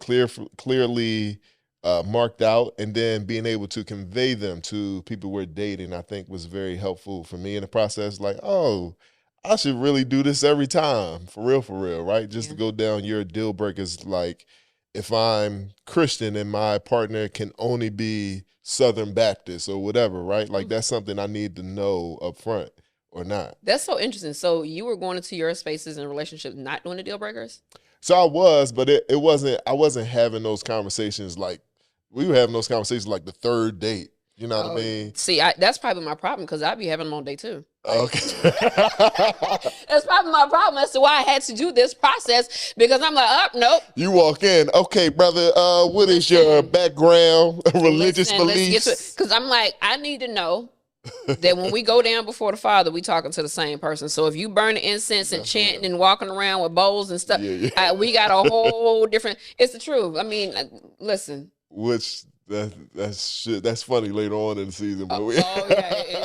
clearly marked out and then being able to convey them to people we're dating, I think was very helpful for me in the process. Like, oh, I should really do this every time, for real, right? Just to go down your deal breakers, like, if I'm Christian and my partner can only be Southern Baptist or whatever, right? Like that's something I need to know up front or not. That's so interesting. So you were going into your spaces and relationships not doing the deal breakers? So I was, but it wasn't, I wasn't having those conversations like, we were having those conversations like the third date. You know what I mean? See, that's probably my problem because I'd be having them on day 2. Okay. That's probably my problem as to why I had to do this process, because I'm like, oh, nope. You walk in, okay, brother, what is your background, religious Let's get to it. beliefs? Because I'm like, I need to know that when we go down before the Father, we talking to the same person. So if you burn the incense and chanting and walking around with bowls and stuff, we got a whole different. It's the truth. I mean, listen. Which that's funny later on in the season, but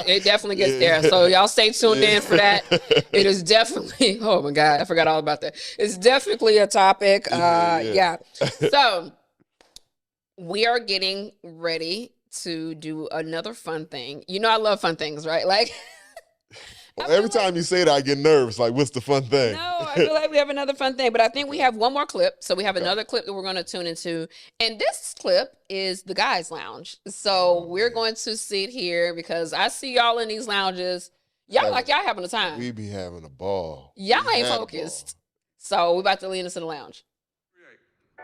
it definitely gets there. So y'all stay tuned in for that. It is definitely. Oh my God, I forgot all about that. It's definitely a topic. So we are getting ready to do another fun thing. You know, I love fun things, right? Like, every time you say that, I get nervous. Like, what's the fun thing? No, I feel like we have another fun thing, but I think we have one more clip. So we have another clip that we're going to tune into. And this clip is the guys' lounge. So we're going to sit here because I see y'all in these lounges. Y'all having a time. We be having a ball. Y'all ain't focused. So we're about to lead us in the lounge.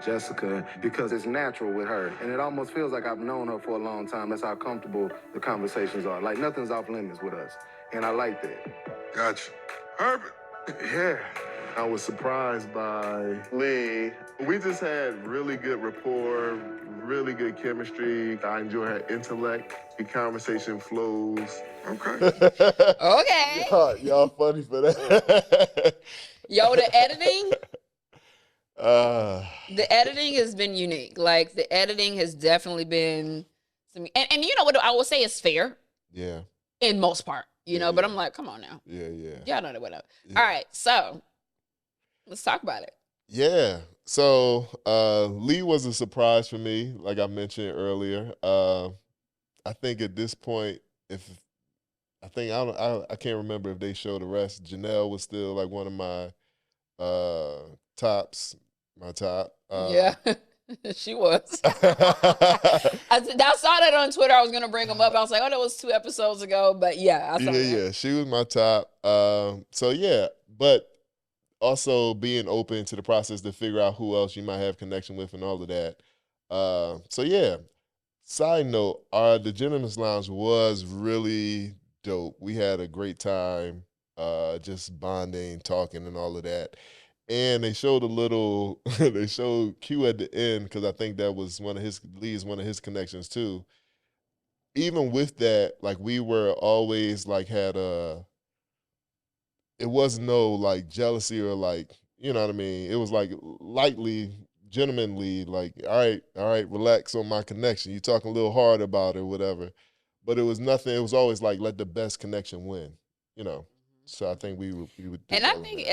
Jessica, because it's natural with her, and it almost feels like I've known her for a long time. That's how comfortable the conversations are. Like, nothing's off limits with us, and I like that. Gotcha. Herbert. Yeah. I was surprised by Lee. We just had really good rapport, really good chemistry. I enjoy her intellect. The conversation flows. Okay. Okay. Y'all funny for that. Yo, the editing. The editing has been unique. Like, the editing has definitely been some, and you know what I will say is fair. Yeah. In most part, you know, but I'm like, come on now. Yeah. Y'all know what up. Yeah. All right, so let's talk about it. Yeah. So Lee was a surprise for me, like I mentioned earlier. I think at this point, I can't remember if they showed the rest. Janelle was still like one of my tops. My top. Yeah, she was. I saw that on Twitter. I was going to bring them up. I was like, oh, that was 2 episodes ago. But yeah, I saw that. Yeah, she was my top. So yeah, but also being open to the process to figure out who else you might have connection with and all of that. So yeah, side note, the Gentleman's Lounge was really dope. We had a great time just bonding, talking, and all of that. And they showed they showed Q at the end, because I think that was one of his connections too. Even with that, like, we were always like it was no like jealousy or like, you know what I mean? It was like lightly, gentlemanly, like, all right, relax on my connection. You talking a little hard about it or whatever. But it was nothing, it was always like, let the best connection win, you know. So I think we would. And I think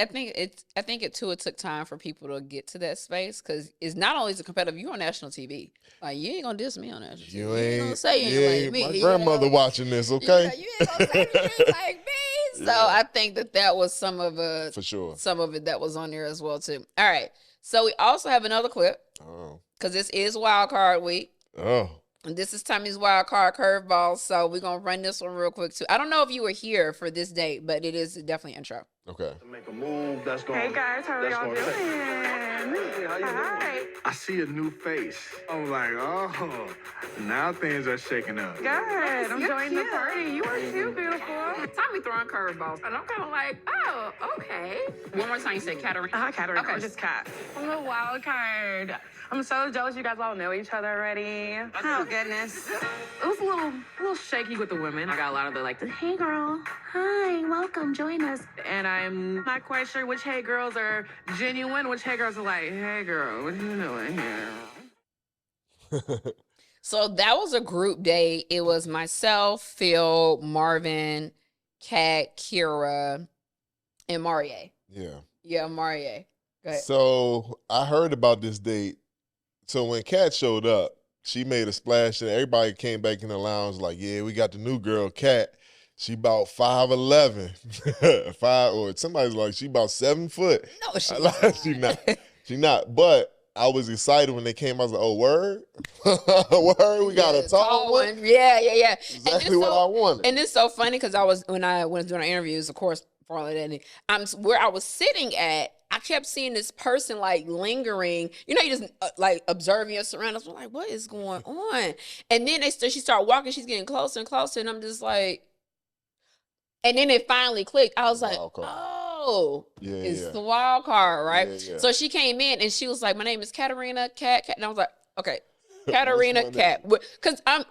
it took time for people to get to that space, because it's not always a competitive. You're on national TV. Like, you ain't gonna diss me on national TV. You ain't gonna say you ain't like me. My grandmother watching this, okay? You ain't gonna say you ain't like me. So I think that was some of it. For sure. Some of it that was on there as well too. All right. So we also have another clip. Oh. Because this is Wild Card Week. Oh. And this is Tommy's Wild Card Curveball, so we're going to run this one real quick, too. I don't know if you were here for this date, but it is definitely intro. Okay. Make a move that's going. Hey guys, how are y'all doing? Hey, how you doing? I see a new face. I'm like, oh, now things are shaking up. Good. I'm enjoying the party. You are too beautiful. Tommy throwing curveballs, and I'm kind of like, oh, okay. One more time, you said Katarina. Katarina. Okay. I'm just Kat. I'm a wild card. I'm so jealous you guys all know each other already. Oh, goodness. It was a little shaky with the women. I got a lot of the Hey, girl. Hi, welcome. Join us. And I'm not quite sure which hey girls are genuine, which hey girls are like, hey, girl, what are you doing here? So that was a group date. It was myself, Phil, Marvin, Kat, Kira, and Marie. Yeah. Yeah, Marie. Go ahead. So I heard about this date. So when Kat showed up, she made a splash, and everybody came back in the lounge like, yeah, we got the new girl, Kat. She about 5'11", or somebody's like, she about 7 foot. No, she's not. She not. But I was excited when they came. I was like, oh, word? Word? We got a tall one? Yeah. Exactly what I wanted. And it's so funny because when I was doing our interviews, of course, for all of that, where I was sitting at, I kept seeing this person like lingering. You know, you just like observing your surroundings. I'm like, what is going on? And then she started walking. She's getting closer and closer, and I'm just like, And then it finally clicked. I was like, Wild card. oh, Yeah, it's yeah. the wild card, right? Yeah. So she came in and she was like, my name is Katarina Cat. And I was like, okay, What's Katarina my Cat. Because I'm,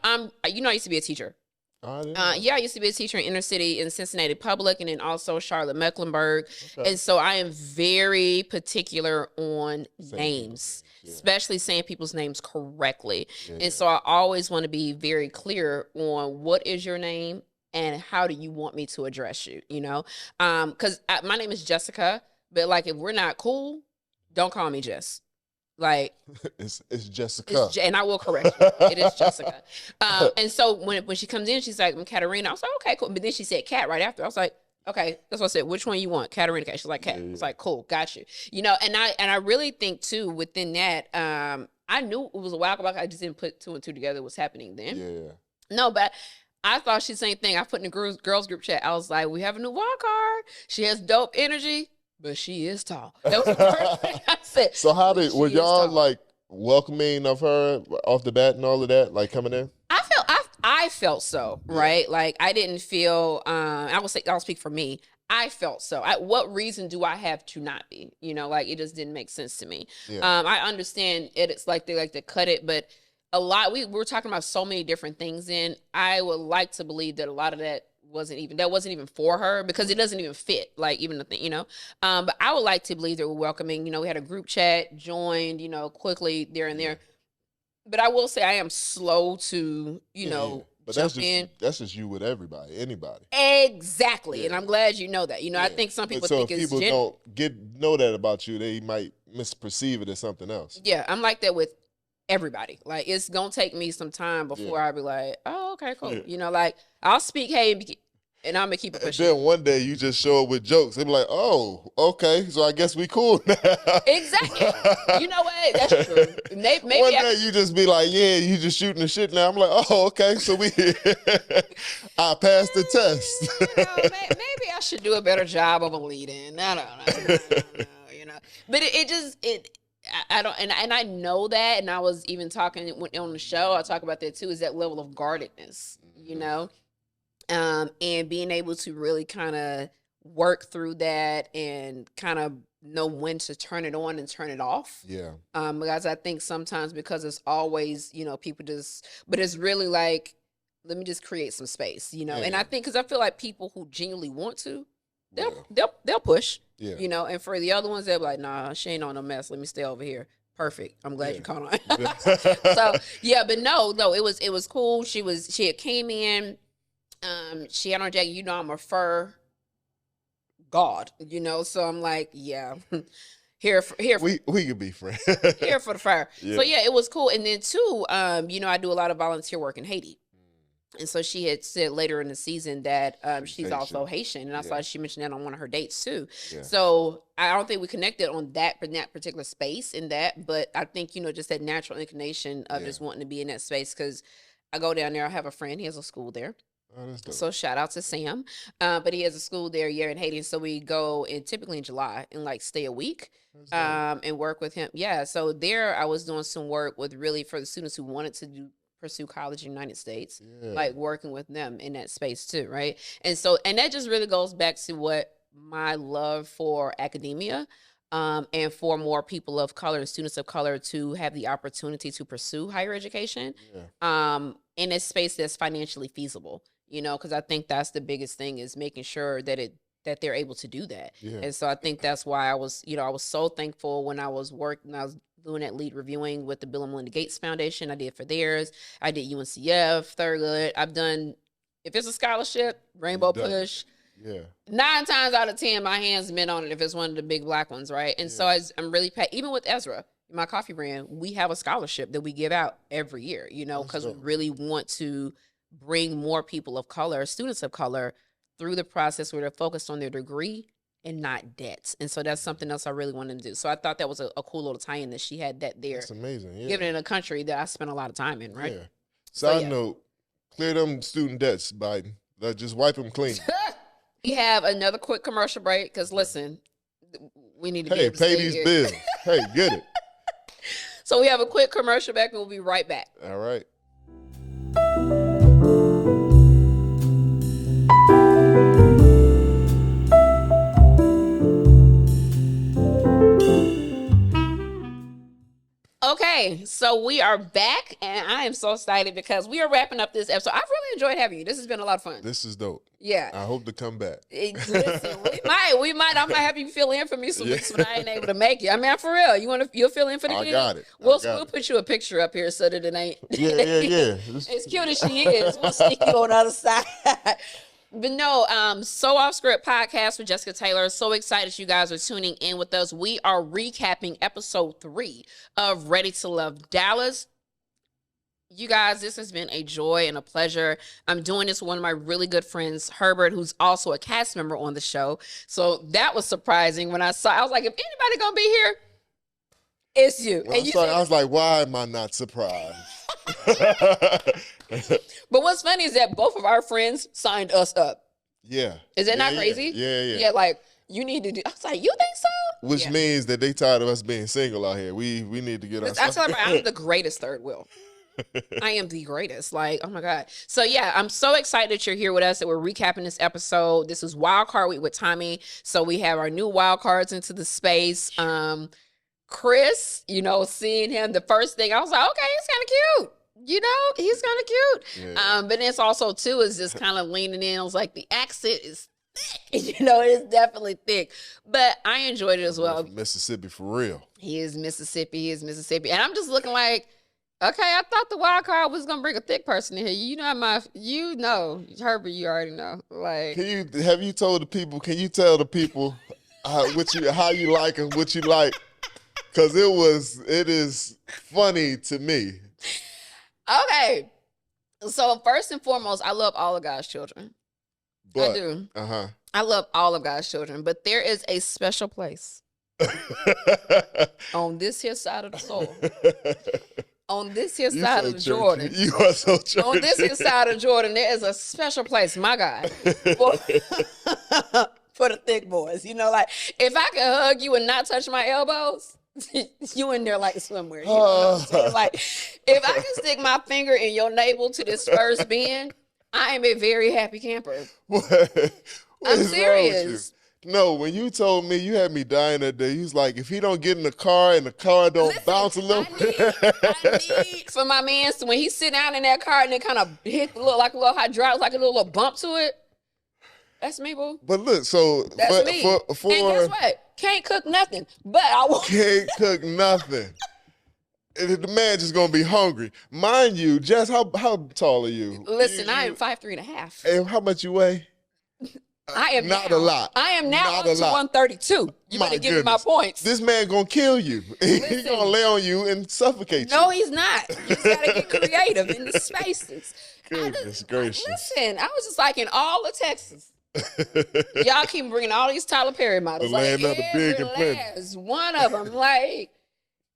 I used to be a teacher. I didn't know. Yeah, I used to be a teacher in inner city in Cincinnati Public and then also Charlotte Mecklenburg. Okay. And so I am very particular on names, yeah. especially saying people's names correctly. Yeah, And so I always want to be very clear on what is your name and how do you want me to address you, you know? Because my name is Jessica, but like if we're not cool, don't call me Jess. Like it's Jessica. And I will correct you. It is Jessica. And so when she comes in, she's like, I'm Katarina. I was like, okay, cool. But then she said Cat right after. I was like, okay, that's what I said. Which one you want? Katarina Cat. She's like, Cat. I was like, cool, got you. You know, and I really think too within that, I knew it was a while back. I just didn't put 2 and 2 together what's happening then. Yeah. No, but I thought she's the same thing. I put in the girls group chat. I was like, we have a new wild card. She has dope energy, but she is tall. That was the first thing I said. So how did were She is y'all tall. like welcoming of her off the bat and all of that, like coming in? I felt so, right? Like I didn't feel I'll speak for me. I felt so. What reason do I have to not be? You know, like it just didn't make sense to me. Yeah. I understand it's like they like to cut it, but a lot we're talking about so many different things in. I would like to believe that a lot of that wasn't even for her because it doesn't even fit, like even the thing, you know. But I would like to believe that we're welcoming. You know, we had a group chat, joined, you know, quickly there and there. But I will say I am slow to, you know, But jump in. that's just you with anybody. Exactly. Yeah. And I'm glad you know that. You know, I think some people think if it's people don't know that about you, they might misperceive it as something else. Yeah, I'm like that with everybody. Like it's gonna take me some time before I be like, oh, okay, cool. Yeah. You know, like I'll speak hey and I'm gonna keep it And pushing. then one day you just show up with jokes. They be like, "Oh, okay, so I guess we cool now." Exactly. You know what? That's true. Maybe one day you just be like, "Yeah, you just shooting the shit now." I'm like, "Oh, okay, so we I passed the test." You know, maybe I should do a better job of a lead-in. I don't know. You know, but I don't, and I know that, and I was even talking on the show. I talk about that too. Is that level of guardedness, you know, and being able to really kind of work through that and kind of know when to turn it on and turn it off. Yeah. Because I think sometimes because it's always, you know, people just, but it's really like, let me just create some space, you know. Yeah. And I think because I feel like people who genuinely want to, they'll push. Yeah. You know, and for the other ones, they're like, nah, she ain't on no mess. Let me stay over here. Perfect. I'm glad you caught on. So yeah, but no, it was cool. She had came in, she had on a jacket, you know, I'm a fur god, you know, so I'm like, yeah. We could be friends. Here for the fire. Yeah. So yeah, it was cool. And then too, you know, I do a lot of volunteer work in Haiti. And so she had said later in the season that she's also Haitian. And I saw she mentioned that on one of her dates too. Yeah. So I don't think we connected on that particular space in that. But I think, you know, just that natural inclination of just wanting to be in that space. Because I go down there, I have a friend, he has a school there. Oh, that's dope. So shout out to Sam. But he has a school there in Haiti. And so we go typically in July and like stay a week and work with him. Yeah. So there I was doing some work with really for the students who wanted to pursue college in the United States, like working with them in that space too, right? And so, and that just really goes back to what my love for academia and for more people of color and students of color to have the opportunity to pursue higher education in a space that's financially feasible, you know, because I think that's the biggest thing is making sure that they're able to do that. Yeah. And so I think that's why I was so thankful when I was doing that lead reviewing with the Bill and Melinda Gates Foundation. I did for theirs. I did UNCF, Thurgood. I've done, if it's a scholarship, Rainbow Push. Yeah. 9 times out of 10, my hand's been on it if it's one of the big black ones, right? And so I'm really, even with Ezra, my coffee brand, we have a scholarship that we give out every year, you know, because we really want to bring more people of color, students of color, through the process where they're focused on their degree and not debt. And so that's something else I really wanted to do. So I thought that was a cool little tie-in that she had that there. That's amazing. Yeah. Given in a country that I spent a lot of time in, right? Yeah. Side note, clear them student debts, Biden. Just wipe them clean. We have another quick commercial break because listen, we need to pay these bills. Hey, get it. So we have a quick commercial break and we'll be right back. All right. Okay, so we are back, and I am so excited because we are wrapping up this episode. I've really enjoyed having you. This has been a lot of fun. This is dope. Yeah. I hope to come back. Listen, we might. I might have you fill in for me some weeks when I ain't able to make it. I mean, for real. You'll fill in for the I kid? got it. We'll put you a picture up here so that it ain't. Yeah. As cute as she is, we'll stick you on the other side. But no, So Off Script podcast with Jessica Taylor. So excited you guys are tuning in with us. We are recapping episode 3 of Ready to Love Dallas. You guys, this has been a joy and a pleasure. I'm doing this with one of my really good friends, Hebert, who's also a cast member on the show. So that was surprising when I was like, if anybody gonna be here, it's you. Well, I was like, why am I not surprised? But what's funny is that both of our friends signed us up. Yeah. Is that not crazy? Yeah. Yeah, like, you need to do. I was like, you think so? Which means that they tired of us being single out here. We need to get I tell them, I'm the greatest third wheel. I am the greatest. Like, oh my God. So yeah, I'm so excited that you're here with us, that we're recapping this episode. This is Wild Card Week with Tommy. So we have our new wild cards into the space. Chris, seeing him, the first thing I was like, okay, he's kind of cute. He's kind of cute. Yeah. But it's also too is just kind of leaning in. I was like, the accent is thick. It's definitely thick. But I enjoyed it as well. Mississippi for real. He is Mississippi. And I'm just looking like, okay, I thought the wild card was gonna bring a thick person in here. Herbert, you already know. Like, have you told the people? Can you tell the people how you like and what you like? Because it is funny to me. Okay, so first and foremost, I love all of God's children. I do. I love all of God's children, but there is a special place on this here side of the soul. On this here side of Jordan. You are so churchy. On this here side of Jordan, there is a special place, my God, for the thick boys. Like, if I could hug you and not touch my elbows, you in there like swimwear. You know what I'm saying? Like, if I can stick my finger in your navel to this first bend, I am a very happy camper. I'm serious. No, when you told me, you had me dying that day. You was like, if he don't get in the car and the car don't bounce a little bit. I need for my man, so when he sit down in that car and it kind of hit like a little hydraulic, like a little bump to it. That's me, boo. But look, so that's me. And guess what? Can't cook nothing, but I will. Can't cook nothing. The man just gonna be hungry. Mind you, Jess, how tall are you? Listen, I am 5'3.5". And how much you weigh? I am not now, a lot. I am now up to 132. You better give me my points. This man gonna kill you. He's gonna lay on you and suffocate you. No, he's not. You just gotta get creative in the spaces. Goodness gracious. Listen, I was just like in all of Texas. Y'all keep bringing all these Tyler Perry models. The land of the big and plenty. One of them, like,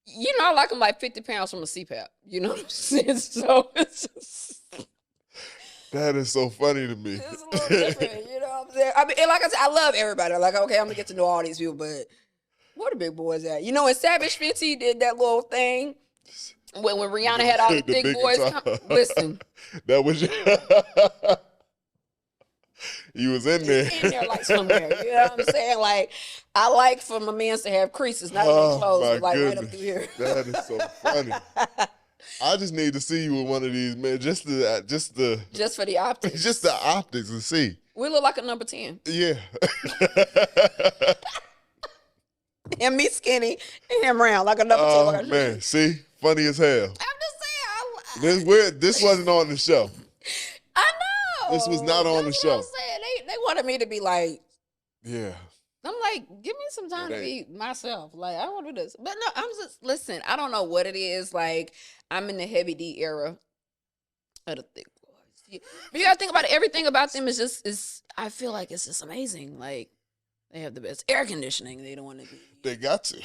I like them like 50 pounds from a CPAP. You know what I'm saying? So it's just... That is so funny to me. It's a little different, you know what I'm saying? I mean, and like I said, I love everybody. I'm like, okay, I'm gonna get to know all these people, but where the big boys at? When Savage Fenty did that little thing, when Rihanna had all the big boys come, listen. That was you was in there. In there like somewhere. You know what I'm saying? Like, I like for my men to have creases, not any clothes, but like right up through here. That is so funny. I just need to see you with one of these, man. Just for the optics. Just the optics to see. We look like a number 10. Yeah. And me skinny and him round like a number 10. Oh, man. See? Funny as hell. I'm just saying. This wasn't on the show. I know. This was not on the show. I'm saying. They wanted me to be like. Yeah. I'm like, give me some time to be myself. Like, I want to do this. But no, I'm just, listen, I don't know what it is. Like, I'm in the heavy D era of the thick boys. But you got to think about it. Everything about them is I feel like it's just amazing. Like, they have the best air conditioning. They don't want to be. They got to.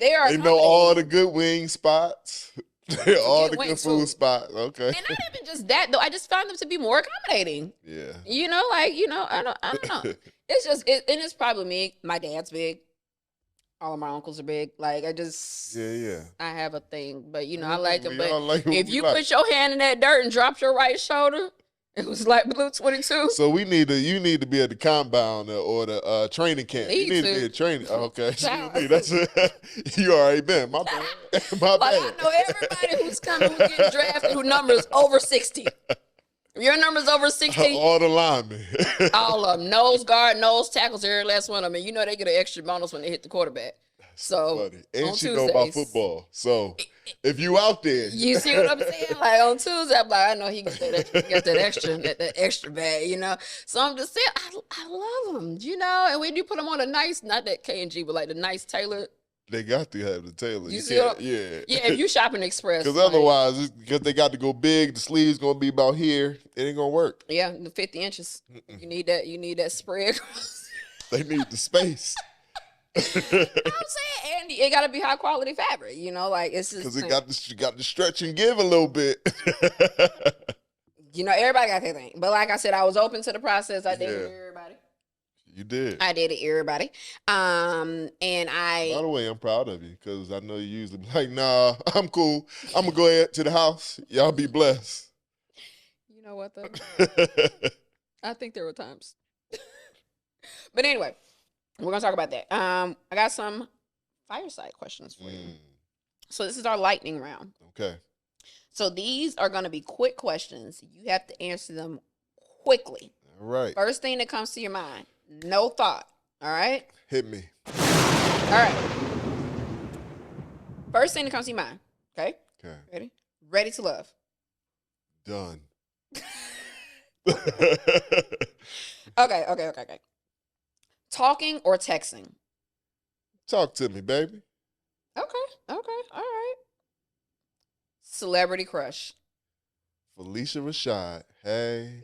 They know all the good wing spots. All the good food spots. Okay. And not even just that, though. I just found them to be more accommodating. Yeah. I don't know. It's just, and it's probably me. My dad's big. All of my uncles are big. Like, I just, yeah. I have a thing. But, I like them. But like if you like. put your hand in that dirt and drop your right shoulder It was light blue 22. So you need to be at the compound or the training camp. You need to be at training. Okay, Child. that's it. You already been. My bad. My Like, bad. I know everybody who's coming, who's getting drafted, who numbers over 60. Your number's over 60. All the linemen. All of them. Nose guard, nose tackles, every last one of them. And you know they get an extra bonus when they hit the quarterback. So, Funny. And on she know about Tuesdays- football. So if you out there, You see what I'm saying? Like on Tuesday, I'm like, I know he got that extra bag, you know. So I'm just saying, I love them, you know. And when you put them on a nice, not that K&G, but like the nice tailored. they got to have the tailor. You You see can't, what- yeah. Yeah, if you shopping Express, Because like, otherwise, because they got to go big, the sleeves gonna be about here. It ain't gonna work. yeah, the 50 inches. You need that. You need that spread. They need the space. I'm saying, and it got to be high quality fabric. You know, like it's just Because it got to stretch and give a little bit. you know, everybody got their thing. But like I said, I was open to the process. I did it Yeah. with everybody. You did. I did it everybody. And By the way, I'm proud of you because I know you usually be like, nah, I'm cool. I'm gonna go ahead to the house. Y'all be blessed. you know what though? I think there were times. But anyway, we're gonna talk about that. I got some fireside questions for you. So this is our lightning round. Okay. So these are gonna be quick questions. You have to answer them quickly. All right. First thing that comes to your mind. No thought. All right? Hit me. All right. First thing that comes to your mind. Okay? Okay. Ready? Ready to love. Done. Okay. Talking or texting? Talk to me, baby. Okay. All right. Celebrity crush. Felicia Rashad. Hey.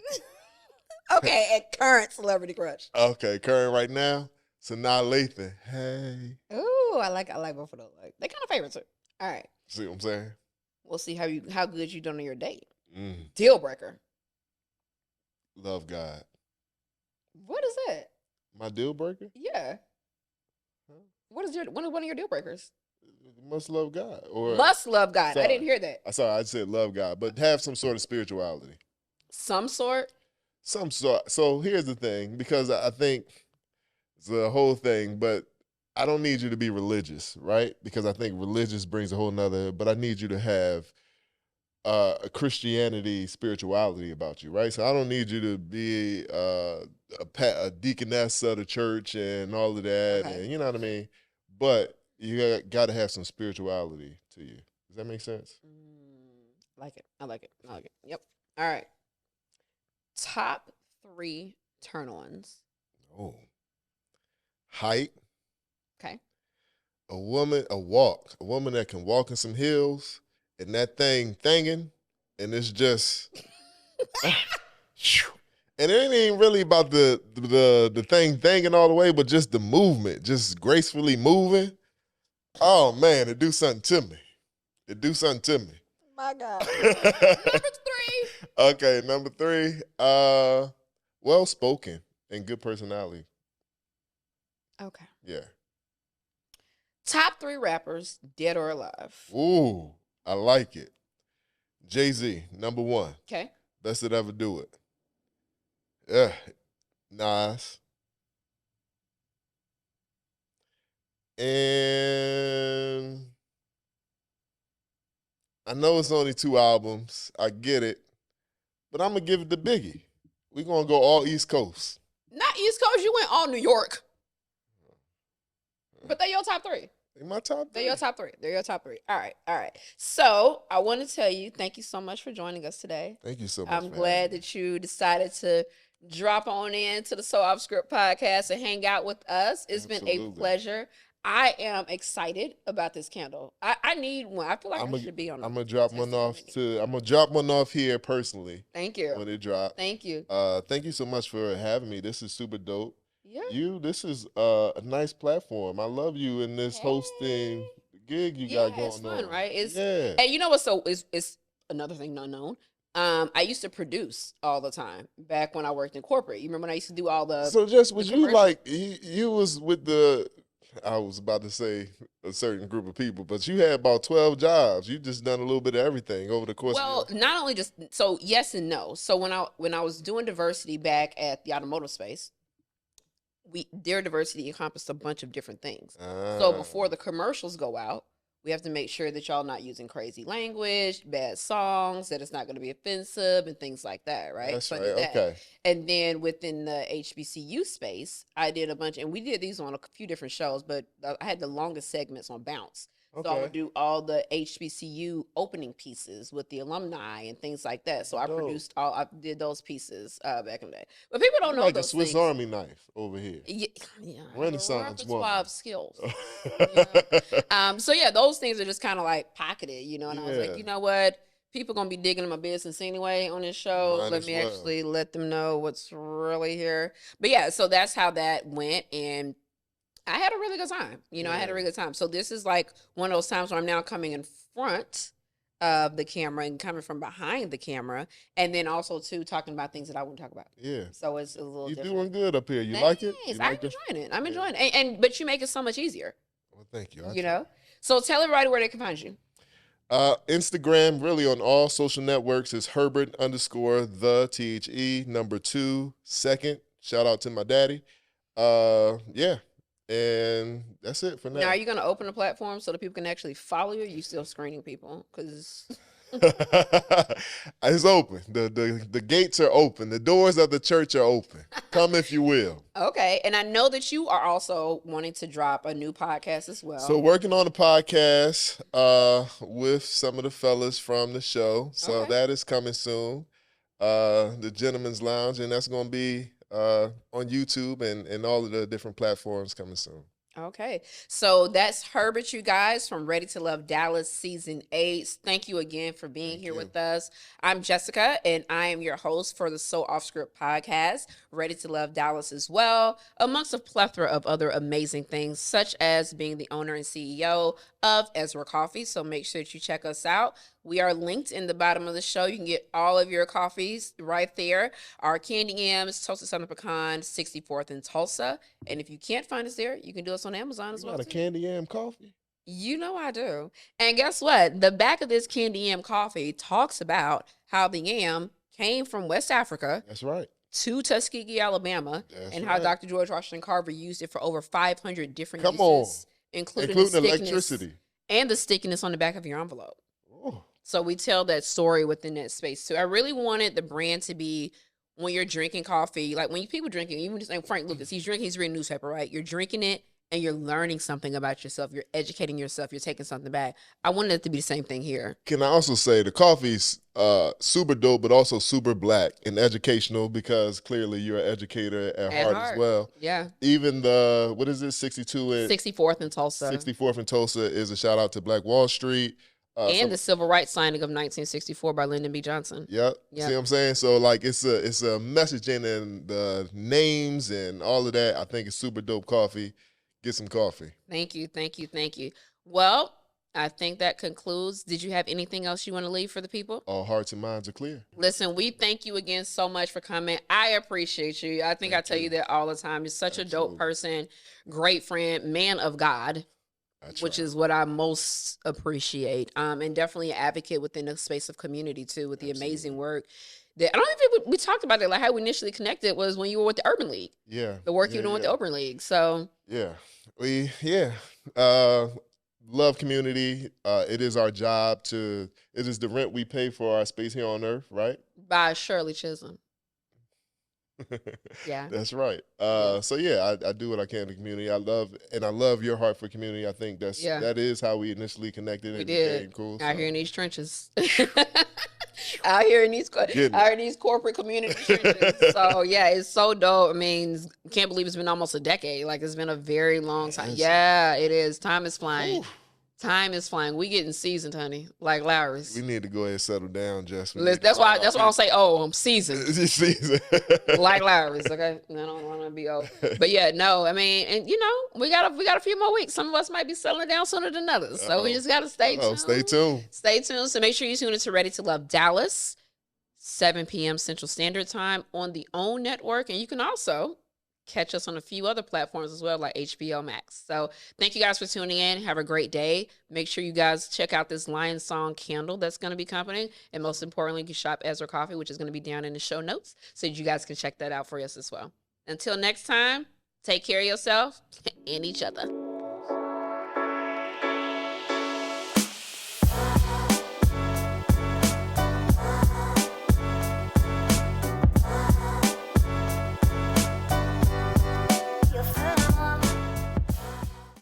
Okay, and current celebrity crush. Okay, current right now. Sanaa Lathan. Hey. Ooh, I like both of those. Like, they kind of favorite too. All right. See what I'm saying? We'll see how good you done on your date. Mm. Deal breaker. Love God. What is that? My deal breaker? Yeah. What is one of your deal breakers? Must love God. Or Must love God. Sorry. I didn't hear that. I said love God, but have some sort of spirituality. Some sort. Some sort. So here's the thing, because I think it's a whole thing, but I don't need you to be religious, right? Because I think religious brings a whole nother, but I need you to have a Christianity spirituality about you, right? So I don't need you to be a deaconess of the church and all of that, Okay. and you know what I mean? But you got to have some spirituality to you. Does that make sense? I like it. Yep. All right. Top 3 turn-ons. Oh. Height. Okay. A woman that can walk in some hills and that thing thinging, and it's just, and it ain't even really about the thing thinging all the way, but just the movement, just gracefully moving. Oh man, it do something to me. My God. Number 3. Okay, number 3, well spoken and good personality. Okay. Yeah. Top 3 rappers, dead or alive. Ooh, I like it. Jay-Z, number 1. Okay. Best that ever do it. Yeah. Nas. And I know it's only 2 albums. I get it. But I'm going to give it to Biggie. We're going to go all East Coast. Not East Coast. You went all New York. But they're your top 3. In my top 3. They're your top 3. They're your top 3. All right. So I want to tell you, thank you so much for joining us today. Thank you so much. I'm glad that you decided to drop on in to the So Off Script podcast and hang out with us. It's been a Absolutely. pleasure. I am excited about this candle. I need one. I feel like I should be on. I'm gonna drop one off I'm gonna drop one off here personally Thank you. when it drops. Thank you. Thank you so much for having me. This is super dope. Yeah. This is a nice platform. I love you in this hosting gig you got going it's fun, on. right? It's Yeah. And you know what's it's another thing not known. I used to produce all the time back when I worked in corporate. You remember when I used to do all the So just was you commercial. like you was with the I was about to say a certain group of people, but you had about 12 jobs. You just done a little bit of everything over the course Well, of your... not only just so yes and no. So when I was doing diversity back at the automotive space, their diversity encompassed a bunch of different things. So before the commercials go out, we have to make sure that y'all not using crazy language, bad songs, that it's not going to be offensive and things like that, right? That's So I right. did that. Okay. And then within the HBCU space, I did a bunch, and we did these on a few different shows, but I had the longest segments on Bounce. So I would do all the HBCU opening pieces with the alumni and things like that. So I did those pieces back in the day. But people don't know like those a Swiss things. Army knife over here. Yeah, Renaissance repertoire woman. of skills. So yeah, those things are just kind of like pocketed, you know. And I was like, you know what? People gonna be digging in my business anyway on this show. Let me actually let them know what's really here. But yeah, so that's how that went, and I had a really good time. I had a really good time. So this is like one of those times where I'm now coming in front of the camera and coming from behind the camera, and then also too talking about things that I wouldn't talk about. Yeah. So it's a little You're different. doing good up here. You like it? I'm enjoying it. I'm enjoying it. And but you make it so much easier. Well, thank you. You know? So tell everybody where they can find you. Instagram, really on all social networks, is Hebert _the THE 2 Shout out to my daddy. Yeah. And that's it for now. Now, are you going to open the platform so that people can actually follow you? Or are you still screening people? Because it's open. The gates are open. The doors of the church are open. Come if you will. Okay. And I know that you are also wanting to drop a new podcast as well. So working on a podcast with some of the fellas from the show. So that is coming soon. The Gentleman's Lounge, and that's going to be on YouTube and all of the different platforms coming soon. Okay. So that's Hebert, you guys, from Ready to Love Dallas Season 8. Thank you again for being here with us. I'm Jessica, and I am your host for the So Off Script podcast, Ready to Love Dallas as well, amongst a plethora of other amazing things, such as being the owner and CEO of Ezra Coffee. So make sure that you check us out. We are linked in the bottom of the show. You can get all of your coffees right there. Our Candy Yams, Toasted Southern Pecan, 64th in Tulsa. And if you can't find us there, you can do us on Amazon as well. You got a Candy Yam coffee? You know I do. And guess what? The back of this Candy Yam coffee talks about how the yam came from West Africa. That's right. To Tuskegee, Alabama. That's and how Dr. George Washington Carver used it for over 500 different uses. On. Including electricity. And the stickiness on the back of your envelope. Oh. So we tell that story within that space too. I really wanted the brand to be, when you're drinking coffee, like when people drinking, even just like Frank Lucas, he's reading newspaper, right? You're drinking it and you're learning something about yourself. You're educating yourself. You're taking something back. I wanted it to be the same thing here. Can I also say the coffee's super dope, but also super black and educational, because clearly you're an educator at heart as well. Yeah. Even the, what is it, 64th in Tulsa. 64th in Tulsa is a shout out to Black Wall Street. And the civil rights signing of 1964 by Lyndon B. Johnson. Yep. See what I'm saying? So like it's a messaging and the names and all of that. I think it's super dope coffee. Get some coffee. Thank you. Well, I think that concludes. Did you have anything else you want to leave for the people? All hearts and minds are clear. Listen, we thank you again so much for coming. I appreciate you. I think I tell you that all the time. You're such a dope person, great friend, man of God. Which is what I most appreciate. And definitely an advocate within the space of community too, with the amazing work that I don't think we talked about it. Like how we initially connected was when you were with the Urban League. Yeah. The work you were doing with the Urban League. So love community. It is our job it is the rent we pay for our space here on earth, right? By Shirley Chisholm. Yeah, that's right. So yeah, I do what I can in the community. I love your heart for community. I think that is how we initially connected. We did. Cool. Out here in these trenches. out here in these corporate community trenches. So yeah, it's so dope. I mean, can't believe it's been almost a decade. Like it's been a very long time. Yeah, it is. Time is flying. Ooh. Time is flying. We getting seasoned, honey, like Lowry's. We need to go ahead and settle down, Jess. That's why I'll say, I'm seasoned. Seasoned. Like Lowry's, okay? I don't want to be old. But yeah, no, I mean, and we got a few more weeks. Some of us might be settling down sooner than others. So we just got to stay tuned. Stay tuned. Stay tuned. So make sure you tune into Ready to Love Dallas, 7 p.m. Central Standard Time on the OWN network. And you can also catch us on a few other platforms as well, like HBO Max. So thank you guys for tuning in. Have a great day. Make sure you guys check out this Lion Song candle that's going to be coming. And most importantly, you can shop Ezra Coffee, which is going to be down in the show notes, so you guys can check that out for us as well. Until next time, take care of yourself and each other.